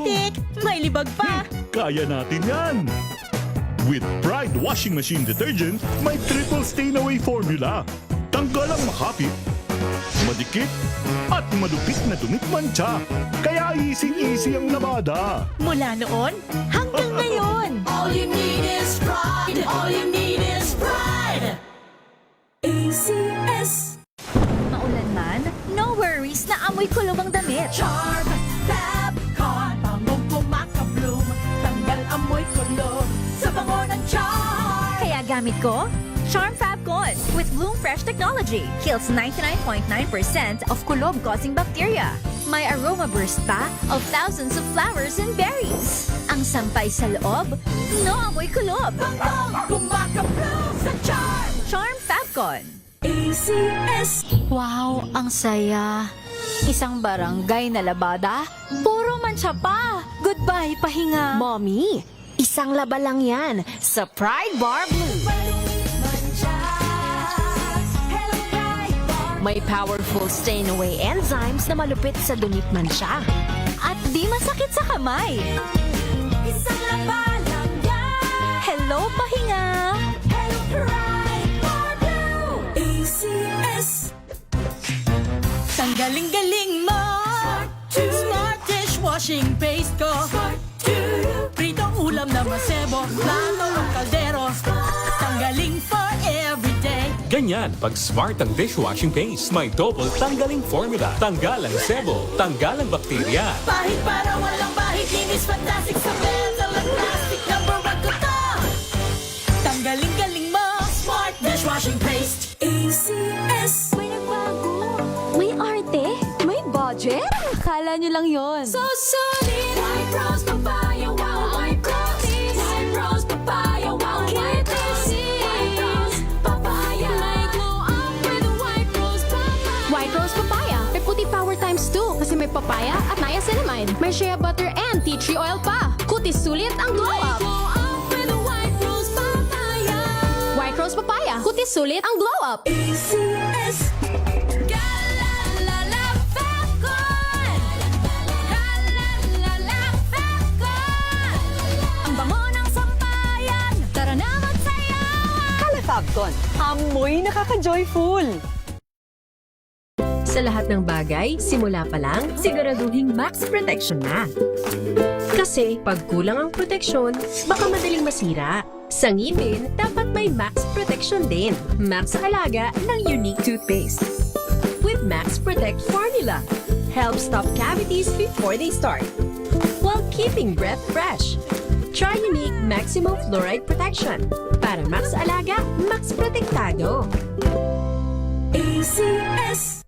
putik! May libag pa! Kaya natin yan! With Pride Washing Machine Detergent, may triple stain-away formula. Tanggal ang makapit, madikit, at madupit na dumit mancha. Kaya easy-easy ang labada. Mula noon hanggang ngayon. All you need is pride. All you need is pride. ACS. Maulan man, no worries na amoy kulog ang damit. Charm Fabcon. Bangong kumakabloom. Tanggal amoy kulog sa bango ng charm. Kaya gamit ko, Charm Fabcon with Bloom Fresh technology. Kills 99.9% of kulob-causing bacteria. May aroma burst pa of thousands of flowers and berries. Ang sampay sa loob, no amoy kulob. Bangong kumakabloom sa charm. Charm Fabcon. ACS. Wow, ang saya. Isang barangay na labada, puro mancha pa. Goodbye, pahinga. Mommy, isang laba lang yan sa Pride Bar Blue. May powerful stain-away enzymes na malupit sa dumit mancha. At di masakit sa kamay. Isang laba lang yan. Hello, pahinga. Hello, Pride Bar Blue. ACS. Tanggaling-galing mo. Smart dishwashing paste ko. Pritong ulam na masebo. Plato ng kaldero. Tanggaling for everyday. Ganyan, pag smart ang dishwashing paste, may double tanggaling formula. Tanggal ang sebo, tanggal ang bakterya. Pahit para walang bahid. Linis fantastic sa metal at plastic. Number one ko to. Tanggaling-galing mo. Smart dishwashing paste. ACS. May nagbago. May arte. May budget. Akala nyo lang yon. So solid. White rose papaya. Wow, white rose. White rose papaya. Wow, white rose. White rose papaya. May glow up with white rose papaya. White Rose Papaya. May puti power times 2 kasi may papaya at niacinamide. May shea butter and tea tree oil pa. Kutis sulit ang glow up. Glow up with white rose papaya. White Rose Papaya. Kutis sulit ang glow up. ACS. Galalala Fabcon. Galalala Fabcon. Ang bango ng sampayan. Tara na magsayawan. Calafabcon, amoy nakaka-joyful. Sa lahat ng bagay, simula pa lang, siguraduhing max protection na. Kasi pag kulang ang proteksyon, baka madaling masira. Sa ngipin, dapat may max protection din. Max sa halaga ng unique toothpaste. With Max Protect Formula, help stop cavities before they start, while keeping breath fresh. Try unique maximum fluoride protection. Para max alaga, max protektado. ACS.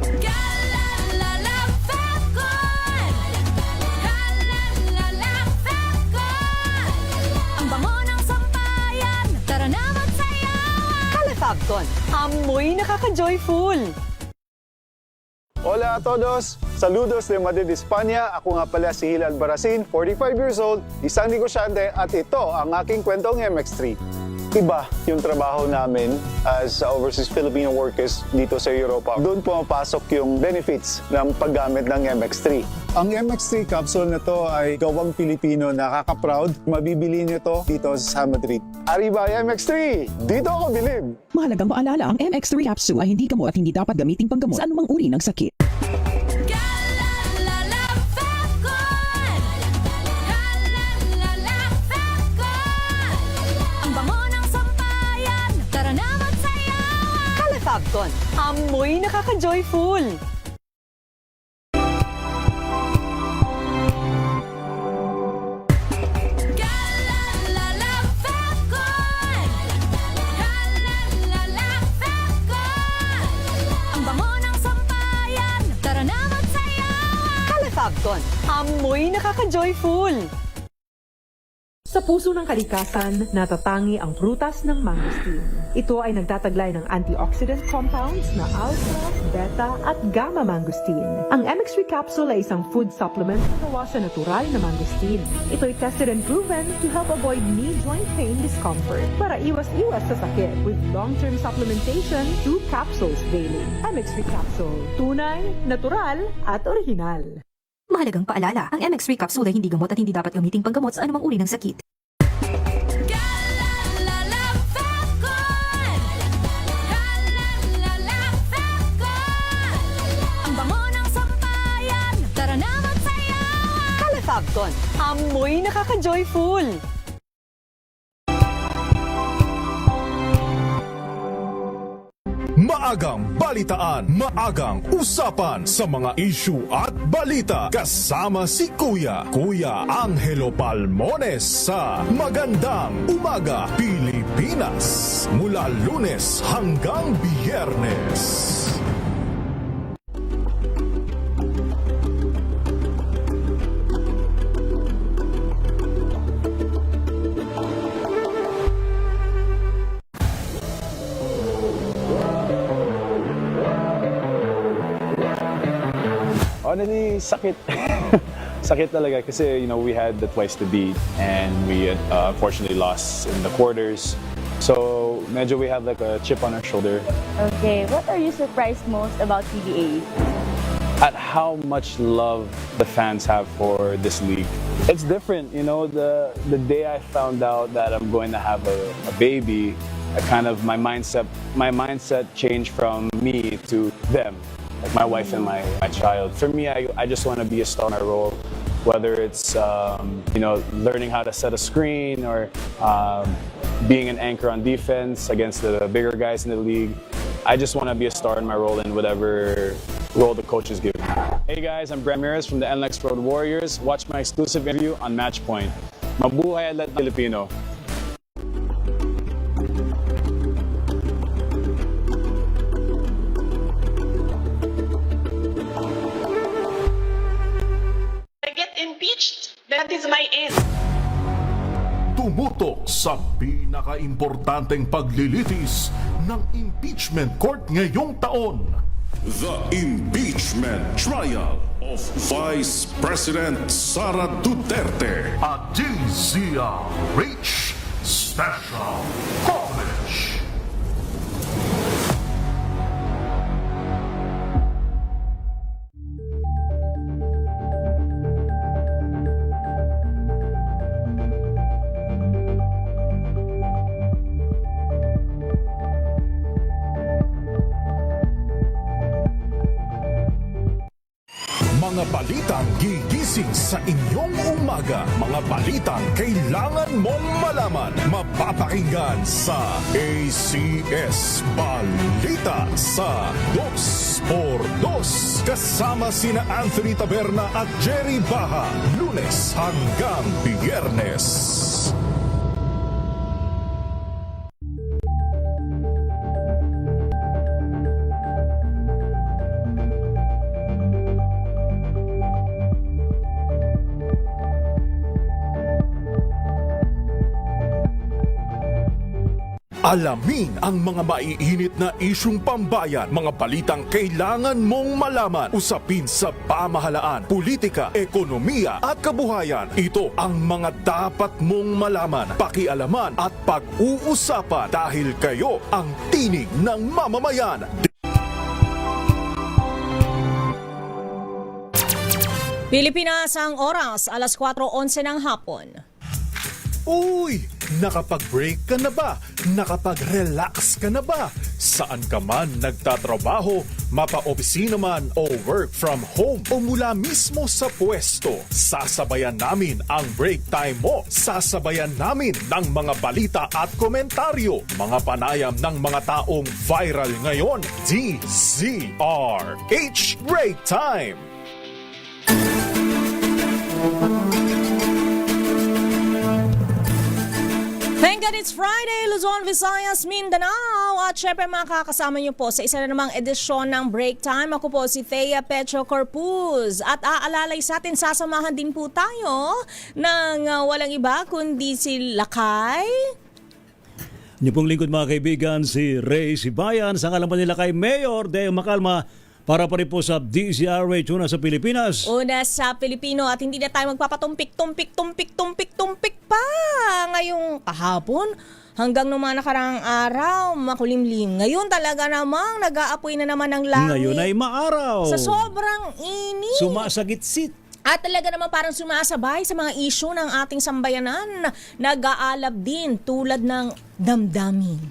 Galalala Fabcon. Galalala Fabcon. Ang bango ng sampayan. Tara na magsayawan. Calafabcon, amoy nakaka-joyful. Hola a todos! Saludos de Madrid, España. Ako nga pala si Hilal Baracin, 45 years old, isang negosyante at ito ang aking kwentong MX3. Iba yung trabaho namin as overseas Filipino workers dito sa Europa. Doon pumapasok yung benefits ng paggamit ng MX3. Ang MX3 capsule na to ay gawang Pilipino, nakaka-proud. Mabibili nyo to dito sa Madrid. Arriba MX3! Dito ako bilib! Mahalagang paalala, ang MX3 capsule ay hindi gamot at hindi dapat gamiting panggamot sa anumang uri ng sakit. Galalala Fabcon. Galalala Fabcon. Ang bango ng sampayan. Tara na magsayawan. Calafabcon, amoy nakaka-joyful. Galalala Fabcon. Galalala Fabcon. Ang bango ng sampayan. Tara na magsayawan. Calafabcon, amoy nakaka-joyful. Sa puso ng kalikasan, natatangi ang prutas ng mangosteen. Ito ay nagtataglay ng antioxidant compounds na alpha, beta at gamma mangosteen. Ang MX3 capsule ay isang food supplement na gawa sa natural na mangosteen. Ito ay tested and proven to help avoid knee joint pain discomfort para iwas-iwas sa sakit with long-term supplementation 2 capsules daily. MX3 capsule, tunay, natural at original. Mahalagang paalala, ang MX3 capsule ay hindi gamot at hindi dapat gamiting panggamot sa anumang uri ng sakit. Galalala Fapcon! Galalala Fapcon! Ang bango ng sampayan, tara na magsayawan! Kalafabcon, amoy nakaka-joyful! Maagang balitaan, maagang usapan sa mga issue at balita. Kasama si Kuya Angelo Palmones sa Magandang Umaga Pilipinas. Mula Lunes hanggang Biyernes. Honestly, sakit. Sakit talaga kasi, we had the twice to beat and we unfortunately lost in the quarters. So, medyo we have like a chip on our shoulder. Okay, what are you surprised most about PBA? At how much love the fans have for this league. It's different, the day I found out that I'm going to have a baby, my mindset changed from me to them. Like my wife and my child. For me, I just want to be a star in my role, whether it's learning how to set a screen or being an anchor on defense against the bigger guys in the league. I just want to be a star in my role in whatever role the coaches give me. Hey guys, I'm Brad Ramirez from the NLEX Road Warriors. Watch my exclusive interview on Matchpoint. Mabuhay at Filipino. That is my end. Tumutok sa pinaka-importanteng paglilitis ng impeachment court ngayong taon. The impeachment trial of Vice President Sara Duterte at DZRH Special Coverage. Mga balitang gigising sa inyong umaga. Mga balitang kailangan mong malaman. Mapapakinggan sa ACS Balita sa 2x2. Kasama sina Anthony Taberna at Jerry Baha. Lunes hanggang Biyernes. Alamin ang mga maiinit na isyung pambayan, mga balitang kailangan mong malaman, usapin sa pamahalaan, politika, ekonomiya at kabuhayan. Ito ang mga dapat mong malaman, pakialaman at pag-uusapan dahil kayo ang tinig ng mamamayan. Pilipinas ang oras, alas 4:11 ng hapon. Uy! Nakapag-break ka na ba? Nakapag-relax ka na ba? Saan ka man nagtatrabaho, mapa-opisina man o work from home o mula mismo sa pwesto, sasabayan namin ang break time mo. Sasabayan namin ng mga balita at komentaryo, mga panayam ng mga taong viral ngayon. DZRH Break Time! Thank God it's Friday, Luzon, Visayas, Mindanao. At syempre makakasama niyo po sa isa na namang edisyon ng Break Time. Ako po si Thea Pecho Corpuz. At aalalay sa atin, sasamahan din po tayo ng walang iba kundi si Lakay. Niyo pong lingkod mga kaibigan, si Ray Sibayan. Sa kalaman nila kay Mayor Deo Macalma. Para pa rin po sa DZRH, una sa Pilipinas. Una sa Pilipino at hindi na tayo magpapatumpik pa. Ngayong kahapon hanggang nung mga nakaraang araw, makulimlim. Ngayon talaga namang nag-aapoy na naman ng langit. Ngayon ay maaraw. Sa sobrang init. Sumasagitsit. At talaga naman parang sumasabay sa mga isyu ng ating sambayanan, nag-aalab din tulad ng damdamin.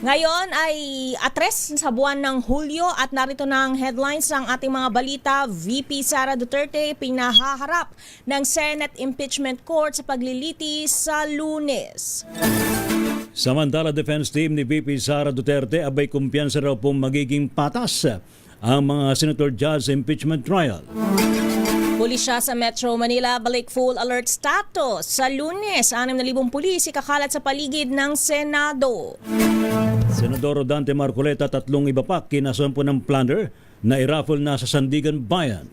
Ngayon ay atres sa buwan ng Hulyo at narito na ang headlines ng ating mga balita. VP Sara Duterte pinahaharap ng Senate Impeachment Court sa paglilitis sa Lunes. Samantala, defense team ni VP Sara Duterte abay kumpiyansa raw pong magiging patas ang mga senator judge impeachment trial. Pulisya sa Metro Manila balik full alert status. Sa Lunes, 6,000 pulis ikakalat sa paligid ng Senado. Senador Dante Marcoleta, 3 iba pa kinasuhan po ng plunder na iraffle na sa Sandigan Bayan.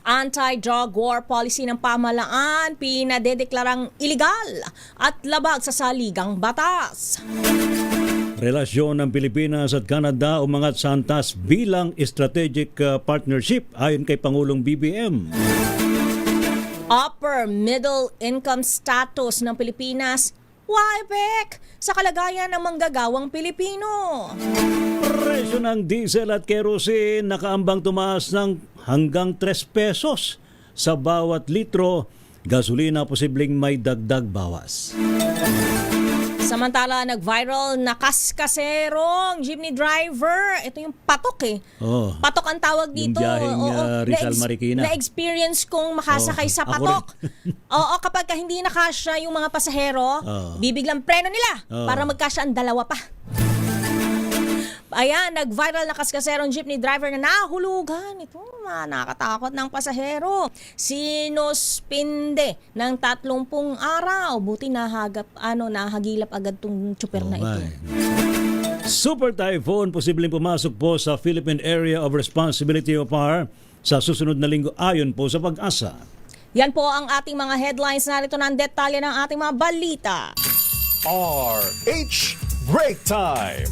Anti-drug war policy ng pamahalaan pinadedeklarang iligal at labag sa saligang batas. Relasyon ng Pilipinas at Canada umangat sa antas bilang strategic partnership ayon kay Pangulong BBM. Upper middle income status ng Pilipinas waibek sa kalagayan ng manggagawang Pilipino. Presyo ng diesel at kerosene nakaambang tumaas ng hanggang 3 pesos sa bawat litro. Gasolina posibleng may dagdag bawas. Samantala, nag-viral na kaskaserong jeepney driver. Ito yung patok Oh, patok ang tawag dito. Yung biyaheng Rizal Marikina. Na-experience kong makasakay sa patok. Oo, kapag hindi nakasya yung mga pasahero, bibiglang preno nila para magkasya ang dalawa pa. Ayan, nag-viral na kaskaserong jeepney driver na nahulugan. Ito, nakakatakot ng pasahero. Sinuspinde ng 30 araw. Buti nahagilap agad tong tsuper na ito. Super Typhoon posibleng pumasok po sa Philippine Area of Responsibility o PAR sa susunod na linggo ayon po sa Pag-asa. Yan po ang ating mga headlines. Narito na ang detalye ng ating mga balita. RH Break Time!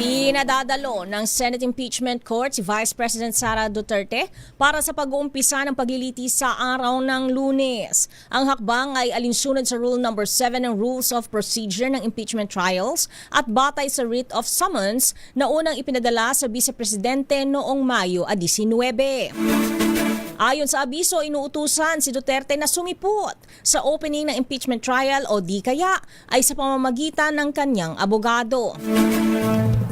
Pinadadalo ng Senate Impeachment Court si Vice President Sara Duterte para sa pag-uumpisa ng paglilitis sa araw ng Lunes. Ang hakbang ay alinsunod sa Rule No. 7 ng Rules of Procedure ng Impeachment Trials at batay sa writ of summons na unang ipinadala sa Vice Presidente noong Mayo 19. Ayon sa abiso, inuutusan si Duterte na sumipot sa opening ng impeachment trial o di kaya ay sa pamamagitan ng kanyang abogado.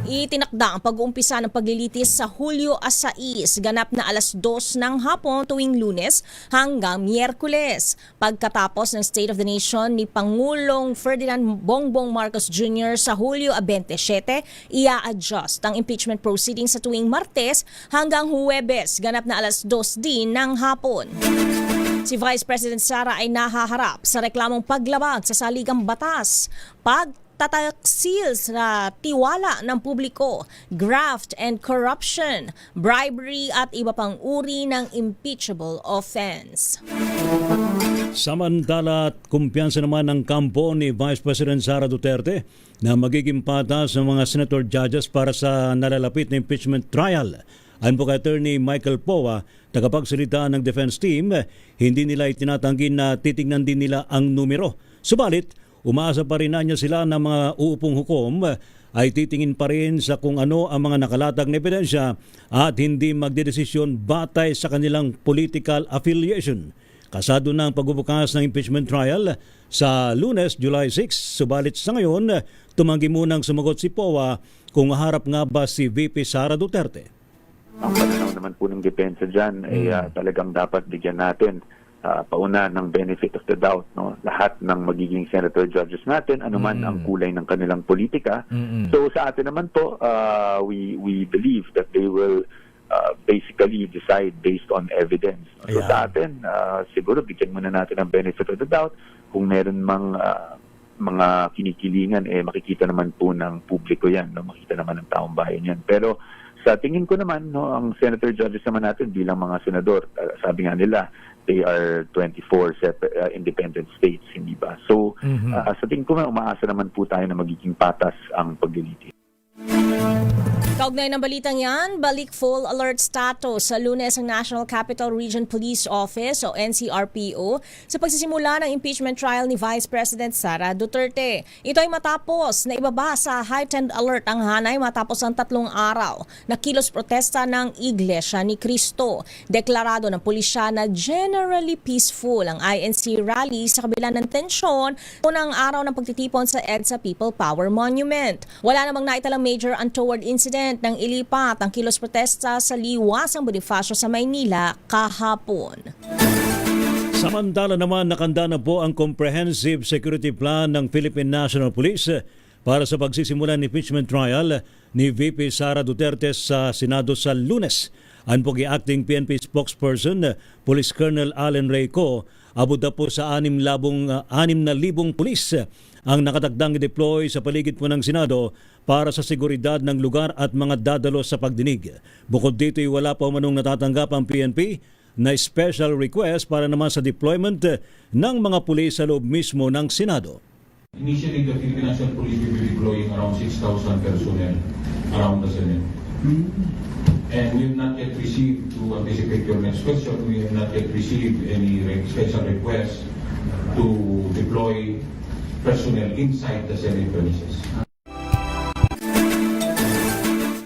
Itinakda ang pag-uumpisa ng paglilitis sa Hulyo 6, ganap na 2:00 ng hapon tuwing Lunes hanggang Miyerkules. Pagkatapos ng State of the Nation ni Pangulong Ferdinand Bongbong Marcos Jr. sa Hulyo 27, ia-adjust ang impeachment proceedings sa tuwing Martes hanggang Huwebes, ganap na 2:00 din ng hapon. Si Vice President Sara ay nahaharap sa reklamong paglabag sa saligang batas, pagtataksil sa tiwala ng publiko, graft and corruption, bribery at iba pang uri ng impeachable offense. Samantala, kumpiyansa naman ng kampo ni Vice President Sara Duterte na magiging patas ng mga senator judges para sa nalalapit na impeachment trial. Ayon po kay Attorney Michael Poa, tagapagsalita ng defense team, hindi nila itinatanggi na titingnan din nila ang numero. Subalit, umaasa pa rin niya sila na mga uupong hukom ay titingin pa rin sa kung ano ang mga nakalatag na ebidensya at hindi magdedesisyon batay sa kanilang political affiliation. Kasado na ang pagbubukas ng impeachment trial sa Lunes, July 6. Subalit sa ngayon, tumanggi munang sumagot si Poa kung harap nga ba si VP Sara Duterte. Ang pananaw naman po ng depensa dyan ay talagang dapat bigyan natin pauna ng benefit of the doubt, no? Lahat ng magiging senator judges natin, anuman ang kulay ng kanilang politika. So sa atin naman po, we believe that they will basically decide based on evidence. So sa atin, siguro bigyan muna natin ng benefit of the doubt. Kung meron mga kinikilingan, makikita naman po ng publiko yan, no? Makikita naman ng taong bayan yan. Pero sa tingin ko naman, no, ang senator judges naman natin bilang mga senador, sabi nga nila, they are 24 independent states, hindi ba? So, sa tingin ko, umaasa naman po tayo na magiging patas ang paglilitis. Kaugnay ng balitang yan, balik full alert status sa Lunes ang National Capital Region Police Office o NCRPO sa pagsisimula ng impeachment trial ni Vice President Sara Duterte. Ito ay matapos na ibaba sa heightened alert ang hanay matapos ang 3 araw na kilos protesta ng Iglesia ni Cristo. Deklarado ng pulisya na generally peaceful ang INC rally sa kabila ng tensyon unang araw ng pagtitipon sa EDSA People Power Monument. Wala namang naitalang major untoward incident nang ilipat ang kilos protesta sa Liwasang Bonifacio sa Maynila kahapon. Samantala naman, nakanda na po ang Comprehensive Security Plan ng Philippine National Police para sa pagsisimula ng impeachment trial ni VP Sara Duterte sa Senado sa Lunes. Ang acting PNP spokesperson, Police Colonel Allen Reyco, abot na po sa 6,000 pulis ang nakatagdang i-deploy sa paligid po ng Senado para sa seguridad ng lugar at mga dadalo sa pagdinig. Bukod dito, wala pa manong natatanggap ang PNP na special request para naman sa deployment ng mga pulis sa loob mismo ng Senado. Initially, the Philippine National Police will be deploying around 6,000 personnel around the Senate. And we have not yet received, to anticipate your next question, we have not yet received any special request to deploy personnel inside the Senate premises.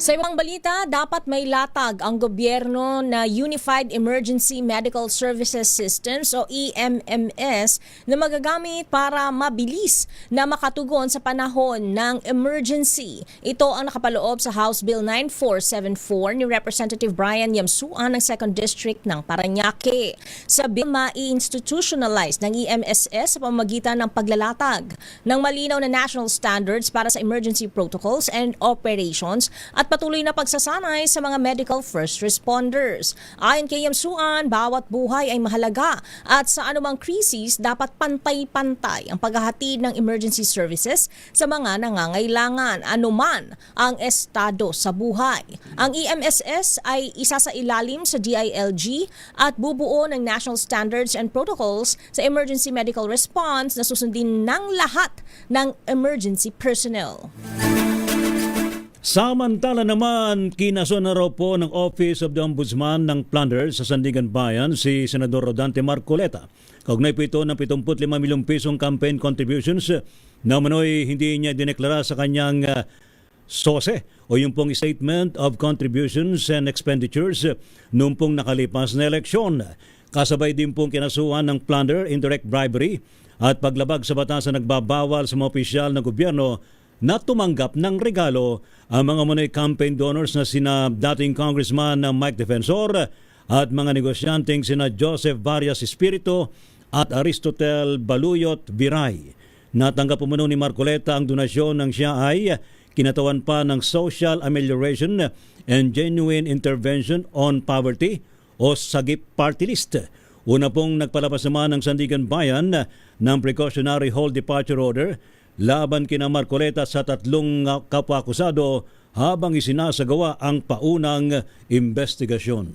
Sa ibang balita, dapat may latag ang gobyerno na Unified Emergency Medical Services Systems o EMMS na magagamit para mabilis na makatugon sa panahon ng emergency. Ito ang nakapaloob sa House Bill 9474 ni Representative Brian Yamsuan ng 2nd District ng Parañaque. Sa bill, ma-institutionalize ng EMSS sa pamamagitan ng paglalatag ng malinaw na national standards para sa emergency protocols and operations at patuloy na pagsasanay sa mga medical first responders. Ayon kay Yamsuan, bawat buhay ay mahalaga at sa anumang krisis dapat pantay-pantay ang paghahatid ng emergency services sa mga nangangailangan, anuman ang estado sa buhay. Ang EMSS ay isa sa ilalim sa DILG at bubuo ng national standards and protocols sa emergency medical response na susundin ng lahat ng emergency personnel. Samantala naman, kinaso na raw po ng Office of the Ombudsman ng Flanders sa Sandigan Bayan si Senador Rodante Marcoleta. Kaugnay po ito ng 75 milyong pisong campaign contributions na manoy hindi niya dineklara sa kanyang SOSE o yung pong Statement of Contributions and Expenditures noong pong nakalipas na eleksyon. Kasabay din pong kinasuhan ng plunder, indirect bribery at paglabag sa batas na nagbabawal sa mga opisyal ng gobyerno na tumanggap ng regalo ang mga money campaign donors na sina dating Congressman Mike Defensor at mga negosyanteng sina Joseph Varias Espiritu at Aristotel Baluyot Viray. Natanggap po muna ni Marcoleta ang donasyon ng siya ay kinatawan pa ng Social Amelioration and Genuine Intervention on Poverty o SAGIP Party List. Una pong nagpalabas naman ng Sandigan Bayan ng precautionary hold departure order laban kina Marcoleta sa 3 kapwa-akusado habang isinasagawa ang paunang investigasyon.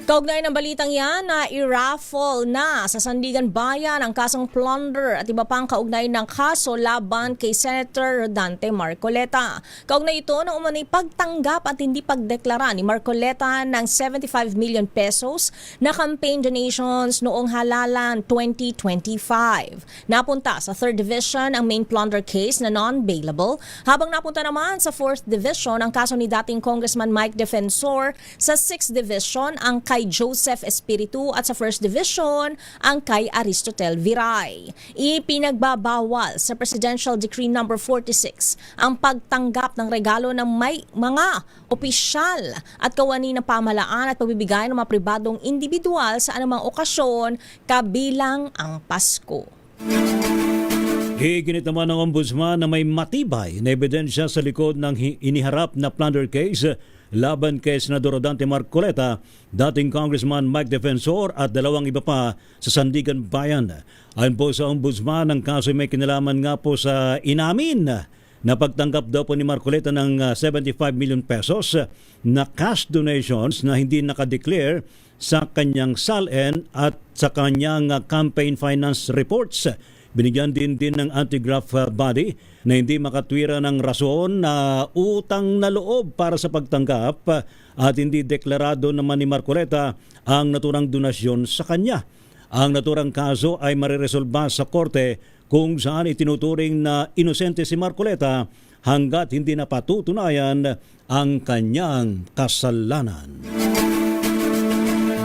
Kaugnay ng balitang yan na i-raffle na sa Sandigan Bayan ang kasong plunder at iba pang kaugnay ng kaso laban kay Senator Rodante Marcoleta. Kaugnay ito ng umano'y pagtanggap at hindi pagdeklara ni Marcoleta ng 75 million pesos na campaign donations noong halalan 2025. Napunta sa 3rd Division ang main plunder case na non-bailable, habang napunta naman sa 4th Division ang kaso ni dating Congressman Mike Defensor, sa 6th Division ang kay Joseph Espiritu at sa 1st Division ang kay Aristotel Viray. Ipinagbabawal sa Presidential Decree No. 46 ang pagtanggap ng regalo ng may mga opisyal at kawani ng pamahalaan at pagbibigay ng mga pribadong individual sa anumang okasyon kabilang ang Pasko. Higinit naman ng Ombudsman na may matibay na ebidensya sa likod ng iniharap na plunder case laban kay Senador Rodante Marcoleta, dating Congressman Mike Defensor at 2 iba pa sa Sandigan Bayan. Ayon po sa Ombudsman, ang kaso may kinalaman nga po sa inamin na pagtanggap daw po ni Marcoleta ng 75 million pesos na cash donations na hindi nakadeclare sa kanyang SALN at sa kanyang campaign finance reports. Binigyan din ng anti-graft body na hindi makatwira ng rason na utang na loob para sa pagtanggap at hindi deklarado naman ni Marcoleta ang naturang donasyon sa kanya. Ang naturang kaso ay mariresolba sa korte kung saan itinuturing na inosente si Marcoleta hanggat hindi napatutunayan ang kanyang kasalanan.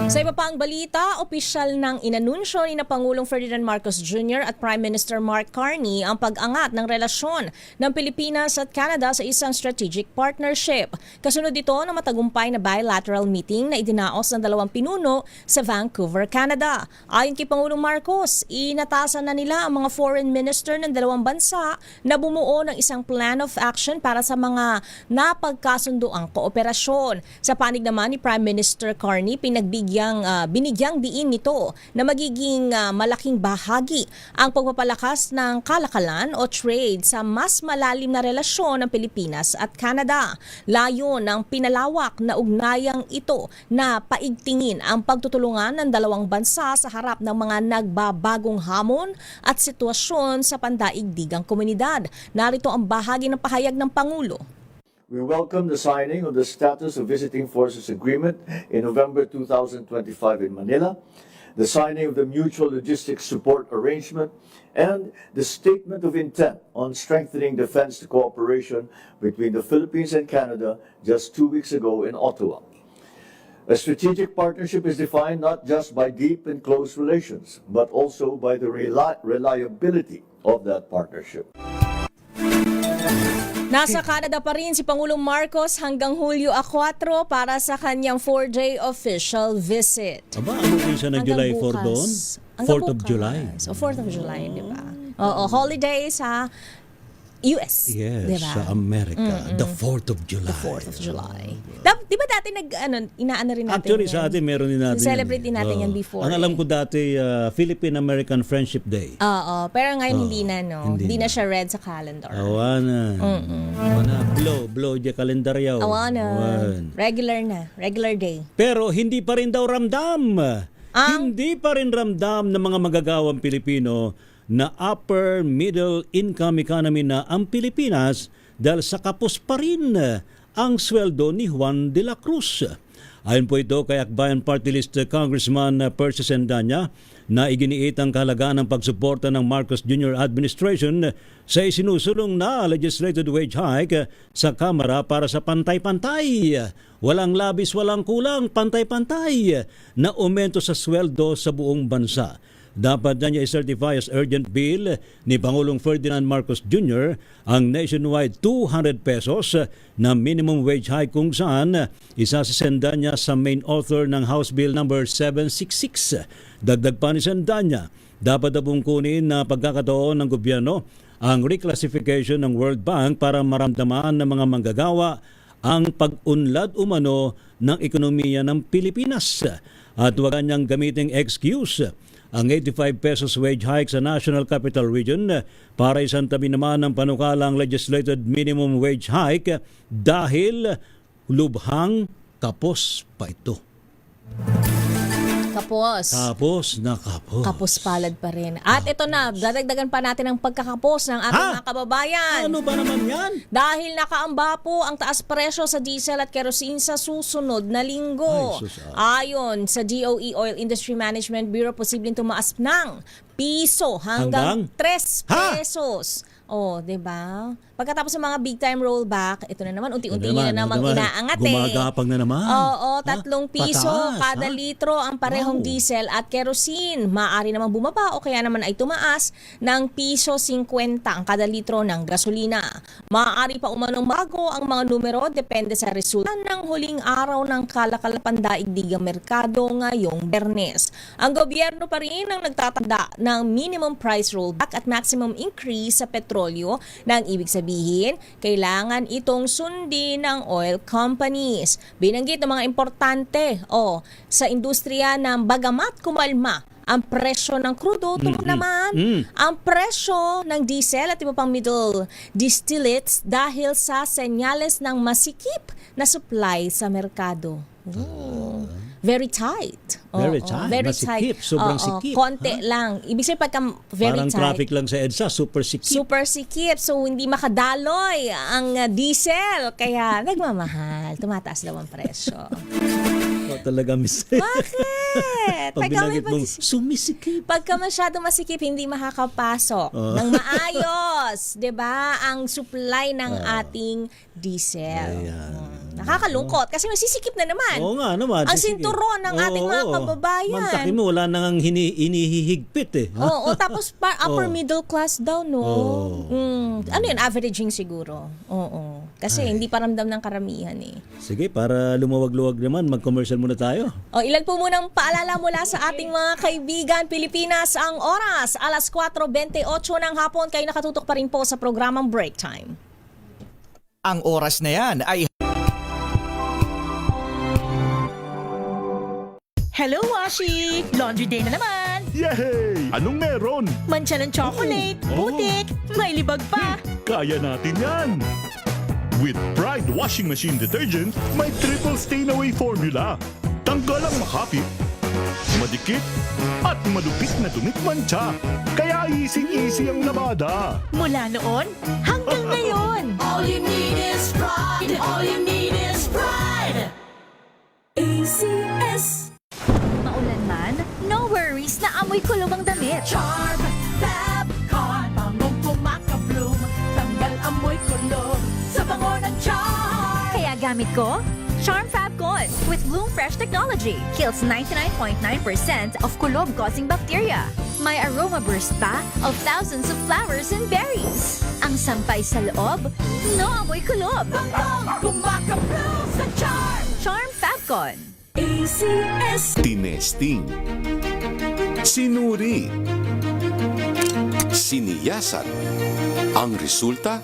Sa iba pang balita, opisyal ng inanunsyo ni na Pangulong Ferdinand Marcos Jr. at Prime Minister Mark Carney ang pag-angat ng relasyon ng Pilipinas at Canada sa isang strategic partnership. Kasunod ito ng matagumpay na bilateral meeting na idinaos ng dalawang pinuno sa Vancouver, Canada. Ayon kay Pangulong Marcos, inatasan na nila ang mga foreign minister ng dalawang bansa na bumuo ng isang plan of action para sa mga napagkasundoang kooperasyon. Sa panig naman ni Prime Minister Carney, binigyang diin nito na magiging malaking bahagi ang pagpapalakas ng kalakalan o trade sa mas malalim na relasyon ng Pilipinas at Canada. Layon ng pinalawak na ugnayang ito na paigtingin ang pagtutulungan ng dalawang bansa sa harap ng mga nagbabagong hamon at sitwasyon sa pandaigdigang komunidad. Narito ang bahagi ng pahayag ng Pangulo. We welcome the signing of the Status of Visiting Forces Agreement in November 2025 in Manila, the signing of the Mutual Logistics Support Arrangement, and the Statement of Intent on Strengthening Defense Cooperation between the Philippines and Canada just 2 weeks ago in Ottawa. A strategic partnership is defined not just by deep and close relations, but also by the reliability of that partnership. Nasa Canada pa rin si Pangulong Marcos hanggang Hulyo 4 para sa kanyang 4-day official visit. Aba, ano din siya ng July 4 doon? 4th of July. So 4th of July, di ba? Oo, holiday sa US. Yes, diba? sa Amerika. The 4th of July. The 4th of July. Di ba dati inaano rin natin Actually, yan? sa atin meron din natin. Celebrate din natin yan before. Ang alam ko dati, Philippine-American Friendship Day. Oo, pero ngayon hindi na, no? Hindi na siya red sa calendar. Awana. Blow dya kalendaryaw. Awana. Regular day. Pero hindi pa rin daw ramdam. Hindi pa rin ramdam ng mga magagawang Pilipino na upper middle income economy na ang Pilipinas dahil sa kapos pa rin ang sweldo ni Juan de la Cruz. Ayon po ito kay Akbayan Party List Congressman Percy Sendanya na iginiit ang kahalagaan ng pagsuporta ng Marcos Jr. administration sa isinusulong na legislated wage hike sa Kamara para sa pantay-pantay. Walang labis, walang kulang, pantay-pantay na aumento sa sweldo sa buong bansa. Dapat na niya i-certify as urgent bill ni Pangulong Ferdinand Marcos Jr. ang nationwide 200 pesos na minimum wage hike kung saan isasasenda niya sa main author ng House Bill number 766. Dagdag pa ni Sendanya, dapat na kunin na pagkakataon ng gobyerno ang reclassification ng World Bank para maramdaman ng mga manggagawa ang pag-unlad umano ng ekonomiya ng Pilipinas at huwag niyang gamiting excuse ang 85 pesos wage hike sa National Capital Region para isang tabi naman ng panukalang legislated minimum wage hike dahil lubhang kapos pa ito. Kapos. Kapos palad pa rin. At ito na, dadagdagan pa natin ang pagkakapos ng ating mga kababayan. Ano ba naman yan? Dahil nakaamba po ang taas presyo sa diesel at kerosene sa susunod na linggo. Ayon sa DOE Oil Industry Management Bureau, posibleng tumaas ng piso hanggang 3 pesos. Oh, 'di ba? Pagkatapos ng mga big time rollback, ito na naman unti-unti na namang inaangat Gumagapang na naman. Oo, 3 piso kada litro ang parehong diesel at kerosene. Maaari namang bumaba o kaya naman ay tumaas ng piso 50 ang kada litro ng gasolina. Maaari pa umanong bago ang mga numero depende sa resulta ng huling araw ng kalakalapandaigdigang merkado ngayong Biyernes. Ang gobyerno pa rin ang nagtatanda ng minimum price rollback at maximum increase sa petrolyo nang ibig sabihin kailangan itong sundin ng oil companies. Binanggit ng mga importante sa industriya ng bagamat kumalma ang presyo ng krudo, naman ang presyo ng diesel at iba pang middle distillates dahil sa senyales ng masikip na supply sa merkado. Very tight. Very tight. Very Masikip. tight. Sobrang Oo, sikip. konti lang. Ibig sabihin pagka very Parang tight. traffic lang sa EDSA, super sikip. Super sikip. So, hindi makadaloy ang diesel. Kaya, nagmamahal. Tumataas daw ang presyo. Talaga, miss. Bakit? Pag binanggit mong sumisikip. Pagka masyado masikip, hindi makakapasok ng maayos. 'Di ba? Ang supply ng ating diesel. Nakakalungkot kasi masisikip na naman. Oo nga naman. Ang sinturon ng ating mga kababayan. Mantakin mo, wala nang inihihigpit eh. Oo, tapos upper middle class daw, no? Ano yun? Averaging siguro. Oo. Kasi hindi pa ramdam ng karamihan eh. Sige, para lumawag-luwag naman, mag-commercial muna tayo. Ilan po munang paalala mula sa ating mga kaibigan Pilipinas. Ang oras, alas 4:28 ng hapon. Kayo nakatutok pa rin po sa programang Break Time. Ang oras na yan ay... Hello, Washi! Laundry day na naman! Yay! Anong meron? Mancha ng chocolate, putik, may libag pa! Kaya natin yan! With Pride Washing Machine Detergent, may triple stain-away formula. Tanggal ang makapit, madikit, at madupit na dumit-mancha. Kaya easy-easy ang labada. Mula noon hanggang ngayon! All you need is pride. All you need is pride. ACS. Maulan man, no worries na amoy kulog ang damit. Charm Fab Con. Bangong pumakabloom. Tanggal amoy kulog sa bango ng charm. Kaya gamit ko, Charm Fab Con with Bloom Fresh Technology. Kills 99.9% of kulob-causing bacteria. May aroma burst pa of thousands of flowers and berries. Ang sampay sa loob, no amoy kulob. Bangong pumakabloom sa charm. Charm Fab Con. ACS. Tinesting, sinuri, siniyasan. Ang resulta?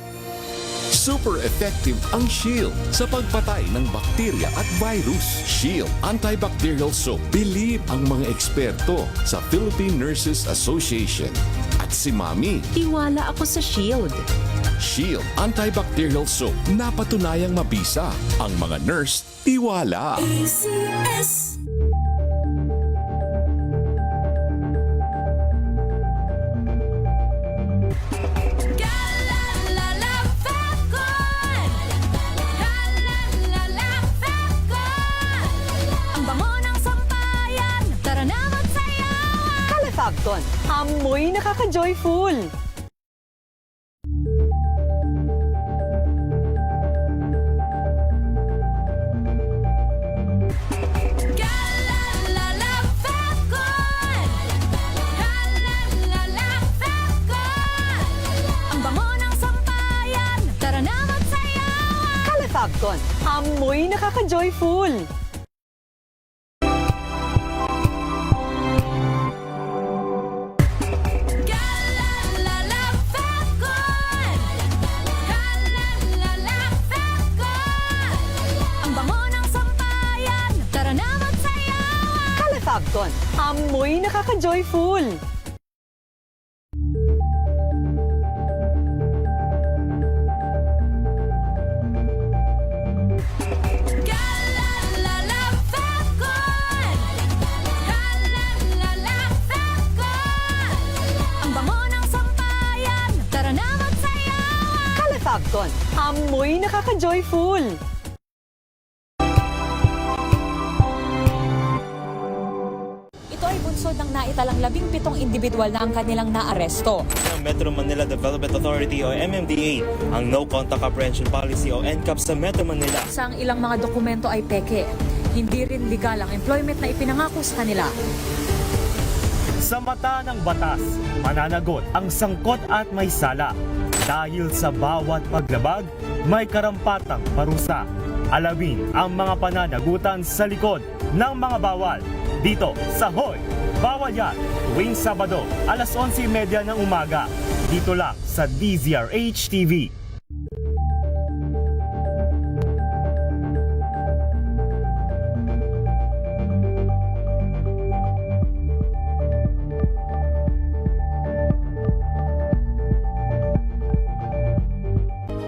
Super effective ang Shield sa pagpatay ng bakterya at virus. Shield Antibacterial Soap. Believe ang mga eksperto sa Philippine Nurses Association. At si Mami. Tiwala ako sa Shield. Shield Antibacterial Soap. Napatunayang mabisa. Ang mga nurse, tiwala. ACS. Fabcon, amoy nakaka-joyful! Ang bango ng sampayan. Tara na magsayawan. Fabcon, amoy nakaka-joyful! Fabcon, amoy nakaka-joyful! Ang bango ng sampayan. Tara na magsayawan. Fabcon, amoy nakaka-joyful! Bunsod ng naitalang 17 individual na ang kanilang naaresto. Ng Metro Manila Development Authority o MMDA ang No Contact Apprehension Policy o NCAP sa Metro Manila. Sa ang ilang mga dokumento ay peke. Hindi rin legal ang employment na ipinangako sa kanila. Sa mata ng batas, mananagot ang sangkot at may sala. Dahil sa bawat paglabag, may karampatang parusa. Alamin ang mga pananagutan sa likod ng mga bawal. Dito sa Hoy! Bawal yan! Tuwing Sabado, alas 11:30 ng umaga. Dito lang sa DZRH TV.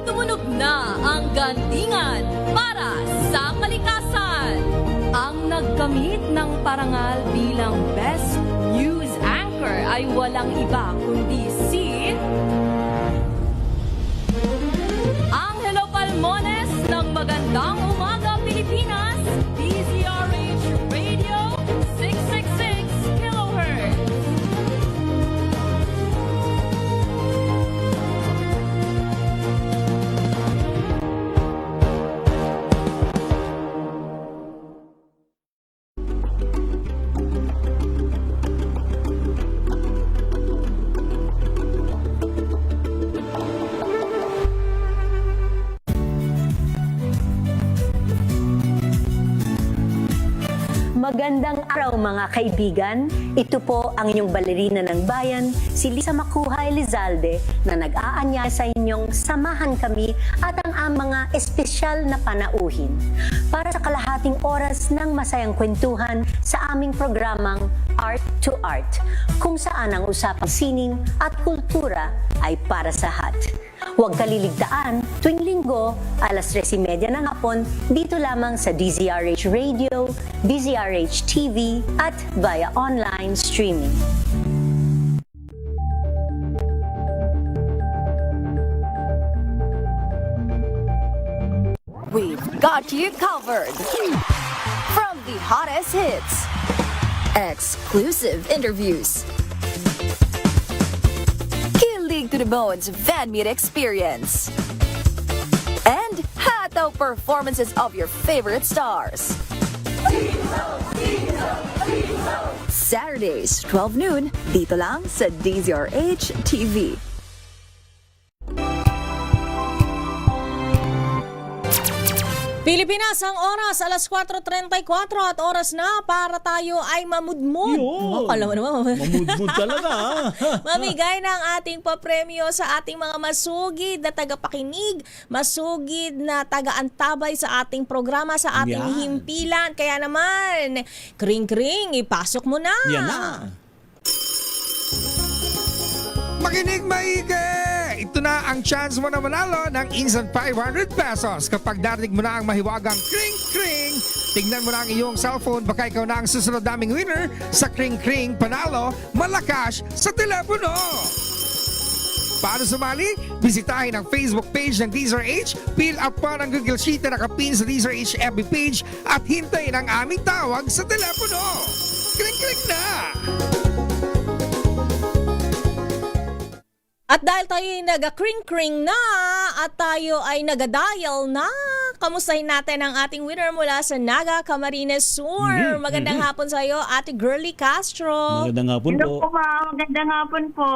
Tumunog na ang gandingan para sa kalikasan. Ang nagkamit ng parangal bilang Best News Anchor ay walang iba kundi si Angelo Palmones ng Magandang Umaga Pilipinas, DZRH Radio 666 kHz. Magandang araw mga kaibigan. Ito po ang inyong balerina ng bayan, si Lisa Makuha Elizalde, na nag-aanyaya sa inyong samahan kami at ang mga espesyal na panauhin para sa kalahating oras ng masayang kwentuhan sa aming programang Art to Art, kung saan ang usapang sining at kultura ay para sa lahat. Huwag kaliligtaan tuwing linggo, alas 3:30 ng hapon, dito lamang sa DZRH Radio, DZRH TV at via online streaming. We've got you covered. From the hottest hits, exclusive interviews, kilig to the bones fan meet experience, and hataw performances of your favorite stars. Saturdays, 12 noon, dito lang sa DZRH TV. Pilipinas, ang oras, alas 4:34 at oras na para tayo ay mamudmud. Alam mo naman. Mamudmud talaga. Mamigay ng ating papremyo sa ating mga masugid na tagapakinig, masugid na taga-antabay sa ating programa, sa ating himpilan. Kaya naman, kring-kring, ipasok mo na. Yan na. Makinig maigi! Ito na ang chance mo na manalo ng instant 500 pesos kapag darinig mo na ang mahiwagang kring-kring. Tignan mo na ang iyong cellphone, baka ikaw na ang susunod naming winner sa kring-kring panalo malakas sa telepono. Paano sumali? Bisitahin ang Facebook page ng DZRH, fill up pa ng Google Sheet na nakapin sa DZRH FB page at hintayin ang aming tawag sa telepono. Kring-kring na! At dahil tayo ay nag-kring-kring na at tayo ay nag-dial na, kamustahin natin ang ating winner mula sa Naga, Camarines Sur. Magandang hapon sa iyo, Ate Girly Castro. Magandang hapon po. Hello po, ma'am. Magandang hapon po.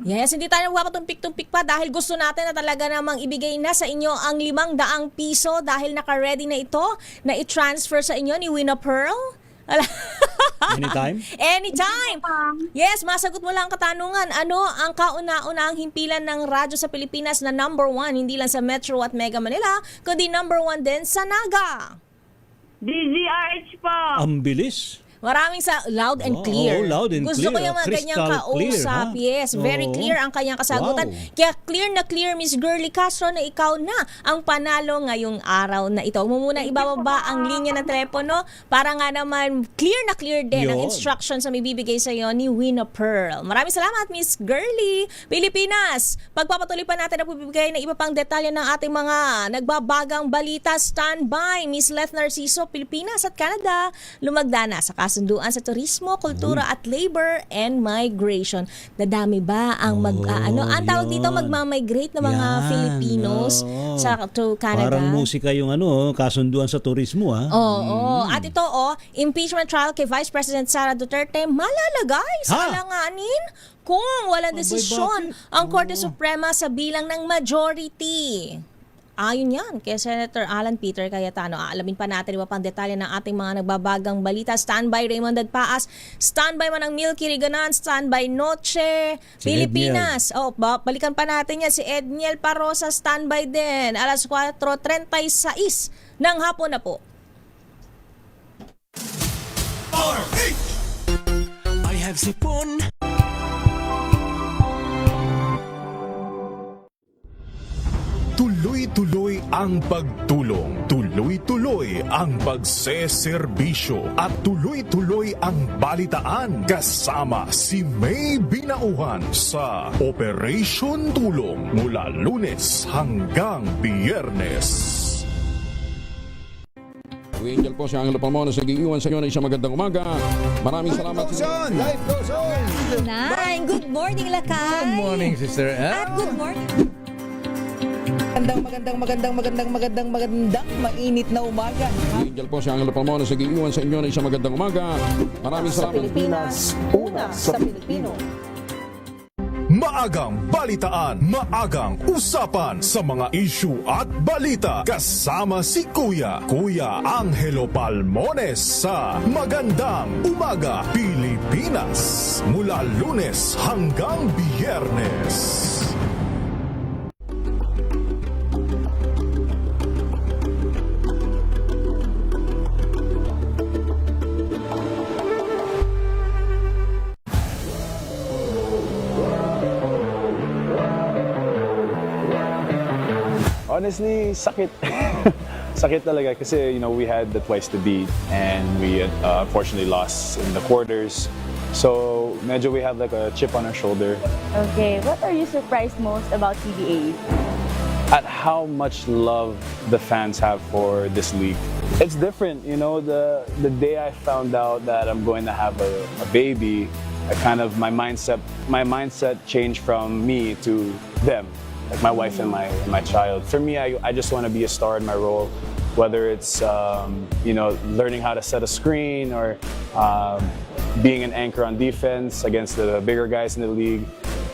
Yes, hindi tayo magpapatumpik-tumpik pa dahil gusto natin na talaga namang ibigay na sa inyo ang 500 piso dahil naka-ready na ito na i-transfer sa inyo ni Wina Pearl. Anytime? Anytime! Yes, masagot mo lang ang katanungan. Ano ang kauna-unahang himpilan ng radyo sa Pilipinas na number 1, hindi lang sa Metro at Mega Manila, kundi number 1 din sa Naga? DZRH po. Ang bilis. Maraming sa loud and clear. Loud and Gusto clear. ko yung mga ganyang Crystal kausap. clear, Yes, very clear ang kanyang kasagutan. Wow. Kaya clear na clear, Miss Girly Castro, na ikaw na ang panalo ngayong araw na ito. Huwag mo muna ibababa ang linya ng telepono para nga naman clear na clear din ang instructions na may bibigay sa iyo ni Wina Pearl. Maraming salamat, Miss Girly. Pilipinas, pagpapatuloy pa natin ang bibigay na iba pang detalye ng ating mga nagbabagang balita. Standby, Miss Leth Narciso, Pilipinas at Canada, lumagda na sa kasunduan sa turismo, kultura at labor and migration. Dadami ba ang ang tawag dito magma-migrate ng mga Filipinos to Canada? Parang musika yung kasunduan sa turismo At ito impeachment trial kay Vice President Sara Duterte malalagay sa alanganin kung walang desisyon ang Korte Suprema sa bilang ng majority. Ayon yan kay Senator Alan Peter Cayetano. Aalamin pa natin iba pang detalye ng ating mga nagbabagang balita. Standby Raymond Dagpaas, standby man ang Milky Riganan, standby Noche, si Pilipinas. Balikan pa natin yan si Edniel Parosa, standby din. Alas 4:36 ng hapon na po. I have sipon. Tuloy-tuloy ang pagtulong, tuloy-tuloy ang pagseserbisyo at tuloy-tuloy ang balitaan kasama si May Binauhan sa Operation Tulong mula Lunes hanggang Biyernes. Angel po si Angelo Palmona sa giiwan sa inyo ng isang magandang umaga. Maraming salamat. Life goes on! Nine, good morning, Lakay. Good morning, sister. At good morning. Magandang mainit na umaga. Angel po si Angelo Palmona sa giiwan sa inyo ng isang magandang umaga. Maraming Sa salamat. Pilipinas, una sa Pilipino. Maagang balitaan, maagang usapan sa mga issue at balita kasama si Kuya Angelo Palmones sa Magandang Umaga Pilipinas mula Lunes hanggang Biyernes. Honestly, sakit. Sakit talaga kasi, we had the twice to beat and we unfortunately lost in the quarters. So, medyo we have like a chip on our shoulder. Okay, what are you surprised most about CBA? At how much love the fans have for this league. It's different, the day I found out that I'm going to have a baby, my mindset changed from me to them. Like my wife and my child. For me, I just want to be a star in my role, whether it's learning how to set a screen or being an anchor on defense against the bigger guys in the league.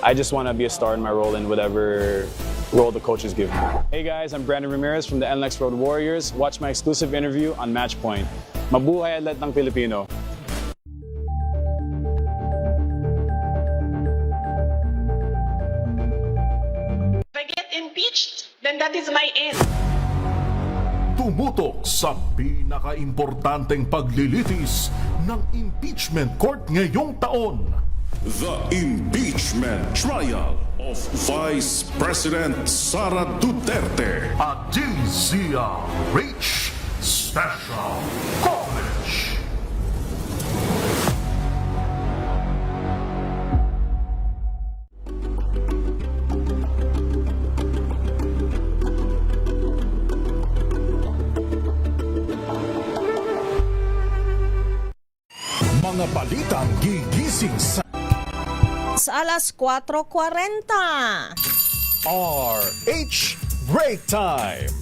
I just want to be a star in my role in whatever role the coaches give me. Hey guys, I'm Brandon Ramirez from the NLEX Road Warriors. Watch my exclusive interview on Matchpoint. Mabuhay at lahat ng Pilipino. Then that is my end. Tumutok sa pinaka-importanteng paglilitis ng impeachment court ngayong taon. The impeachment trial of Vice President Sara Duterte. At DZRH Special Coverage. Mga balitang gigising sa alas 4:40. RH Break Time.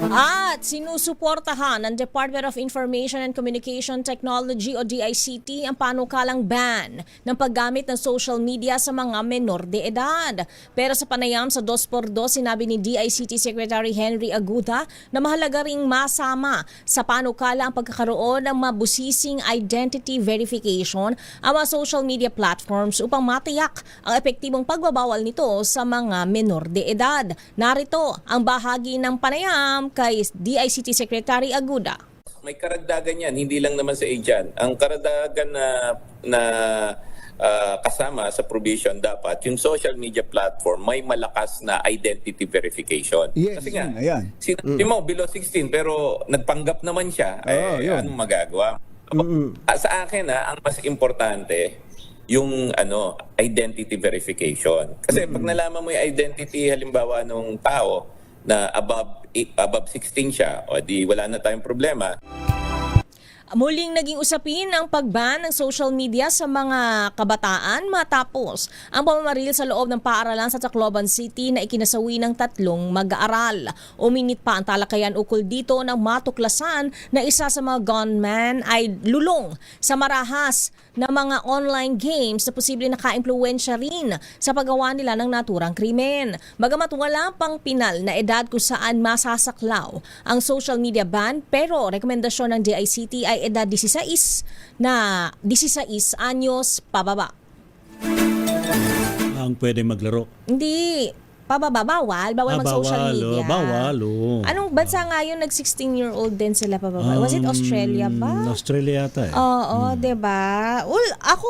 At sinusuportahan ng Department of Information and Communication Technology o DICT ang panukalang ban ng paggamit ng social media sa mga menor de edad. Pero sa panayam sa 2x2, sinabi ni DICT Secretary Henry Aguda na mahalaga ring masama sa panukala ang pagkakaroon ng mabusising identity verification ang mga social media platforms upang matiyak ang epektibong pagbabawal nito sa mga menor de edad. Narito ang bahagi ng panayam kay DICT Secretary Aguda. May karagdagan yan, hindi lang naman sa agent. Ang karagdagan na kasama sa provision dapat, yung social media platform may malakas na identity verification. Yes, kasi nga, ayan. sinabi mo below 16 pero nagpanggap naman siya, anong magagawa? Sa akin, ang mas importante, yung identity verification. Kasi pag nalaman mo yung identity halimbawa nung tao na above 16 siya, o di wala na tayong problema. Muling naging usapin ang pagban ng social media sa mga kabataan matapos ang pamamaril sa loob ng paaralan sa Tacloban City na ikinasawi ng 3 mag-aaral. Uminit pa ang talakayan ukol dito ng matuklasan na isa sa mga gunman ay lulong sa marahas na mga online games na posible naka-impluwensya rin sa paggawa nila ng naturang krimen. Bagamat wala pang pinal na edad kung saan masasaklaw ang social media ban, pero rekomendasyon ng DICT ay edad 16 anyos pababa. Ang pwede maglaro. Hindi. Pababa, bawal mag-social media. Bawal. Anong bansa nga yun, nag-16-year-old din sila pababa? Was it Australia ba? Australia yata eh. Oo, diba? Well, ako,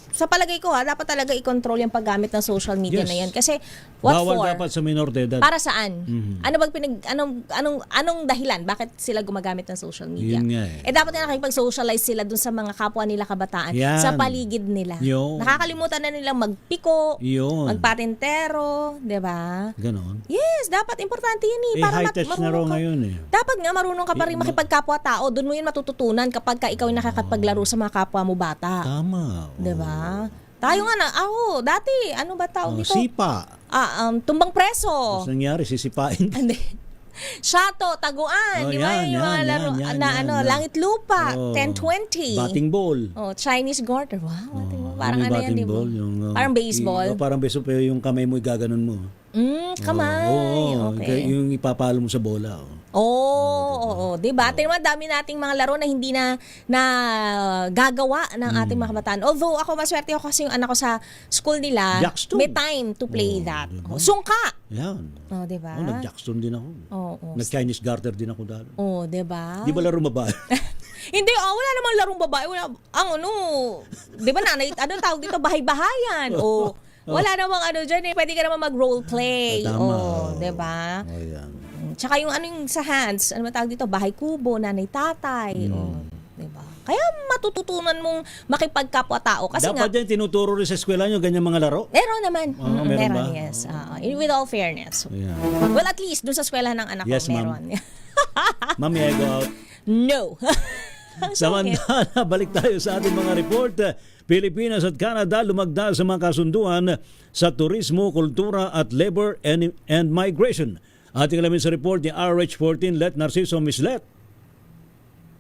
sa palagay ko dapat talaga i-control yung paggamit ng social media Yes. na yan. Kasi, what Bawal for? dapat sa minor de edad. Para saan? Ano bang anong dahilan? Bakit sila gumagamit ng social media? Yun nga eh. Dapat na nakipag-socialize sila dun sa mga kapwa nila kabataan Yan. sa paligid nila. Yun. Nakakalimutan na nilang magpiko, Yun. magpatentero, 'di ba? Ganon. Yes, dapat importante yan eh. Eh, high-touch na raw ngayon eh. Dapat nga marunong ka pa rin makipagkapwa-tao. Doon mo yun matututunan kapag ka ikaw yung nakakapaglaro sa mga kapwa mo bata. Tama. 'Di ba? Tayo nga dati, ano ba tawag dito? Sipa. Tumbang preso. Tapos nangyari, sisipain. Hindi. Shato, taguan, di ba? Yung mga laro na langit lupa, 10-20. Batting ball. Chinese garter. Wow, parang May ano yan, batting di ba? ball, yung, Parang baseball. Parang baseball, pero yung kamay mo gaganon mo. Kamay. Okay. Yung ipapalo mo sa bola. Oo, 'di ba? Tingnan mo, dami nating mga laro na hindi na gagawa ng ating mga kabataan. Although ako maswerte ako kasi yung anak ko sa school nila, Jackstone. may time to play that. Sungka. Yan. 'di ba? Nag-Jackstone din ako. Oo. Nag-Chinese garter din ako dalo. 'di ba? Di ba laro babae? Hindi, wala namang larong babae. Wala, di ba nanay, tawag dito, bahay-bahayan. Wala namang dyan eh. Pwede ka naman mag-role play. Tama. Di ba? Yan. Tsaka yung yung sa hands, ano tawag dito, bahay kubo, nanay tatay. Di ba? Kaya matututunan mong makipagkapwa-tao. Kasi dapat din tinuturo rin sa eskwela nyo ganyan mga laro? Meron naman. Meron ba? Yes. With all fairness. Yeah. Well, at least dun sa eskwela ng anak Yes, ko, meron. Ma'am, may I go out? No. Samantala, balik tayo sa ating mga report. Pilipinas at Canada lumagda sa mga kasunduan sa turismo, kultura at labor and migration. Ating alamin sa report ni RH14, Let Narciso. Miss Let.